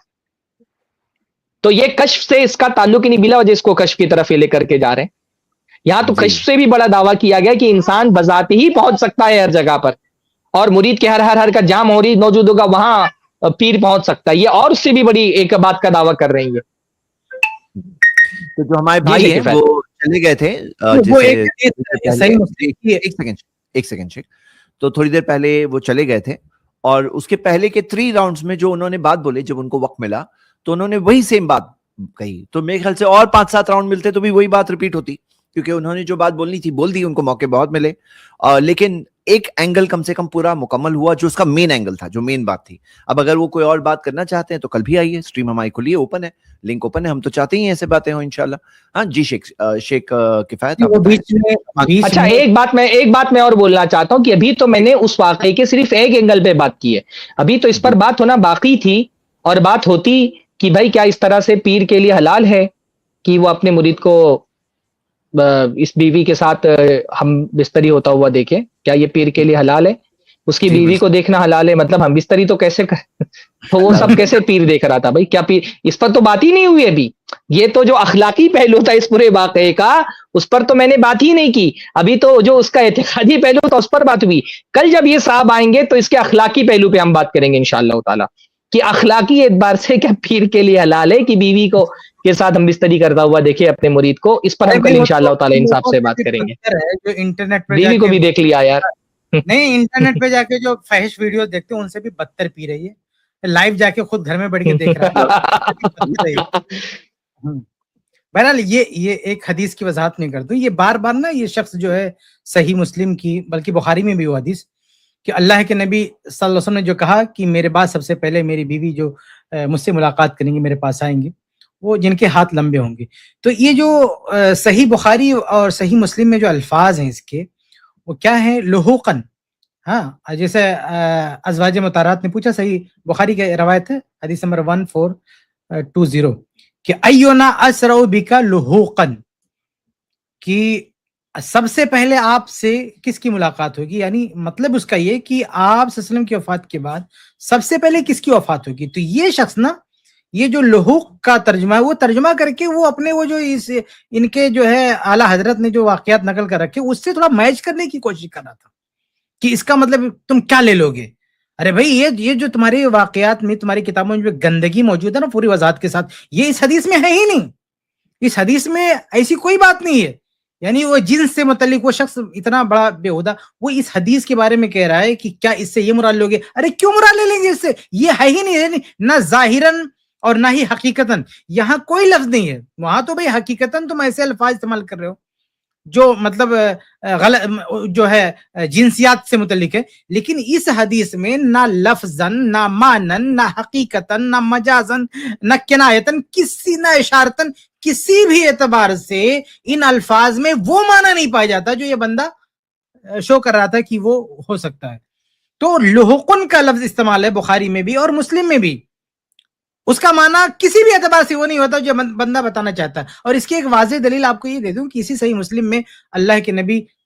Speaker 4: تو یہ کشف سے اس کا تعلق ہی نہیں, بلا وجہ اس کو کشف کی طرف یہ لے کر کے جا رہے ہیں. یہاں تو کشف سے بھی بڑا دعویٰ کیا گیا کہ انسان بذات ہی پہنچ سکتا ہے ہر جگہ پر, اور مرید کے ہر کا جہاں مرید موجود ہوگا وہاں پیر پہنچ سکتا ہے. یہ اور اس سے بھی بڑی ایک بات کا دعویٰ کر رہے ہیں.
Speaker 1: تو جو ہمارے بھائی ہیں وہ چلے گئے تھے, ایک سیکنڈ شیخ, تو تھوڑی دیر پہلے وہ چلے گئے تھے, اور اس کے پہلے کے 3 راؤنڈز میں جو انہوں نے بات بولے, جب ان کو وقت ملا تو انہوں نے وہی سیم بات کہی. تو میرے خیال سے اور 5-7 راؤنڈ ملتے تو بھی وہی بات ریپیٹ ہوتی, کیونکہ انہوں نے جو بات بولنی تھی بول دی, ان کو موقع بہت ملے. لیکن ایک اینگل کم سے کم پورا مکمل ہوا, جو اس کا مین اینگل تھا, جو مین بات تھی. اب اگر وہ کوئی اور بات کرنا چاہتے ہیں تو کل بھی آئیے, اسٹریم ہماری کھلی ہے, اوپن ہے, لنک اوپن ہے. ہم تو چاہتے ہی ایسے باتیں ہوں انشاءاللہ. ہاں جی شیخ کفایت.
Speaker 4: اچھا ایک بات میں اور بولنا چاہتا ہوں کہ ابھی تو میں نے اس واقعے کے صرف ایک اینگل پہ بات کی ہے. ابھی تو اس پر بات ہونا باقی تھی, اور بات ہوتی کہ بھائی کیا اس طرح سے پیر کے لیے حلال ہے کہ وہ اپنے مرید کو اس بیوی کے ساتھ ہم بستری ہوتا ہوا دیکھیں, کیا یہ پیر کے لیے حلال ہے؟ اس کی بیوی کو دیکھنا حلال ہے, مطلب ہم بستری تو کیسے تو وہ سب کیسے پیر دیکھ رہا تھا بھائی؟ کیا پیر, اس پر تو بات ہی نہیں ہوئی ابھی. یہ تو جو اخلاقی پہلو تھا اس پورے واقعے کا, اس پر تو میں نے بات ہی نہیں کی. ابھی تو جو اس کا اعتقادی پہلو تھا اس پر بات ہوئی. کل جب یہ صاحب آئیں گے تو اس کے اخلاقی پہلو پہ ہم بات کریں گے انشاءاللہ تعالی, کہ اخلاقی اعتبار سے کیا پیر کے لیے حلال ہے کہ بیوی کو کے ساتھ ہم بستری کرتا ہوا دیکھے اپنے مرید کو. اس پر ہم کل انشاءاللہ تعالی انصاف سے بات کریں گے.
Speaker 3: جو انٹرنیٹ پہ
Speaker 4: بیوی کو بھی دیکھ لیا یار,
Speaker 3: نہیں انٹرنیٹ پہ جا کے جو فحش ویڈیو دیکھتے ہیں ان سے بھی بدتر پی رہی ہے. لائیو جا کے خود گھر میں بیٹھ کے دیکھ رہا ہے. بہرحال یہ ایک حدیث کی وضاحت نہیں کرتا. یہ بار بار نا یہ شخص جو ہے صحیح مسلم کی, بلکہ بخاری میں بھی وہ حدیث کہ اللہ کے نبی صلی اللہ علیہ وسلم نے جو کہا کہ میرے بعد سب سے پہلے میری بیوی جو مجھ سے ملاقات کریں گی, میرے پاس آئیں گے, وہ جن کے ہاتھ لمبے ہوں گے. تو یہ جو صحیح بخاری اور صحیح مسلم میں جو الفاظ ہیں اس کے, وہ کیا ہیں؟ لحوقن. ہاں, جیسے ازواج مطہرات نے پوچھا, صحیح بخاری کی روایت ہے حدیث نمبر 1420 کہ ایونا اسرع بک لحوقن, کہ سب سے پہلے آپ سے کس کی ملاقات ہوگی. یعنی مطلب اس کا یہ کہ آپ صلی اللہ علیہ وسلم کی وفات کے بعد سب سے پہلے کس کی وفات ہوگی. تو یہ شخص نا, یہ جو لحوق کا ترجمہ ہے وہ ترجمہ کر کے وہ اپنے وہ جو ان کے جو ہے اعلیٰ حضرت نے جو واقعات نقل کر رکھے اس سے تھوڑا میچ کرنے کی کوشش کر رہا تھا کہ اس کا مطلب تم کیا لے لو گے. ارے بھائی یہ جو تمہاری واقعات میں, تمہاری کتابوں میں جو گندگی موجود ہے نا پوری وضاحت کے ساتھ, یہ اس حدیث میں ہے ہی نہیں. اس حدیث میں ایسی کوئی بات نہیں ہے. یعنی وہ جنس سے متعلق وہ شخص اتنا بڑا بےہودہ, وہ اس حدیث کے بارے میں کہہ رہا ہے کہ کیا اس سے یہ مراد لوگے. ارے کیوں مراد لے لیں گے اس سے؟ یہ ہے ہی نہیں, نہ ظاہراً اور نہ ہی حقیقتاً. یہاں کوئی لفظ نہیں ہے. وہاں تو بھائی حقیقتاً تم ایسے الفاظ استعمال کر رہے ہو جو مطلب غلط جو ہے جنسیات سے متعلق ہے, لیکن اس حدیث میں نہ لفظاً, نہ معنن, نہ حقیقتاً, نہ مجازاً, نہ کنایتاً, نہ اشارتاً, کسی بھی اعتبار سے ان الفاظ میں وہ معنی نہیں پایا جاتا جو یہ بندہ شو کر رہا تھا کہ وہ ہو سکتا ہے. تو لحوقن کا لفظ استعمال ہے بخاری میں بھی اور مسلم میں بھی. اس کا معنی کسی بھی اعتبار سے وہ نہیں ہوتا جو بندہ بتانا چاہتا ہے. اور اس کی ایک واضح دلیل آپ کو یہ دے دوں کہ اسی صحیح مسلم میں اللہ کے نبی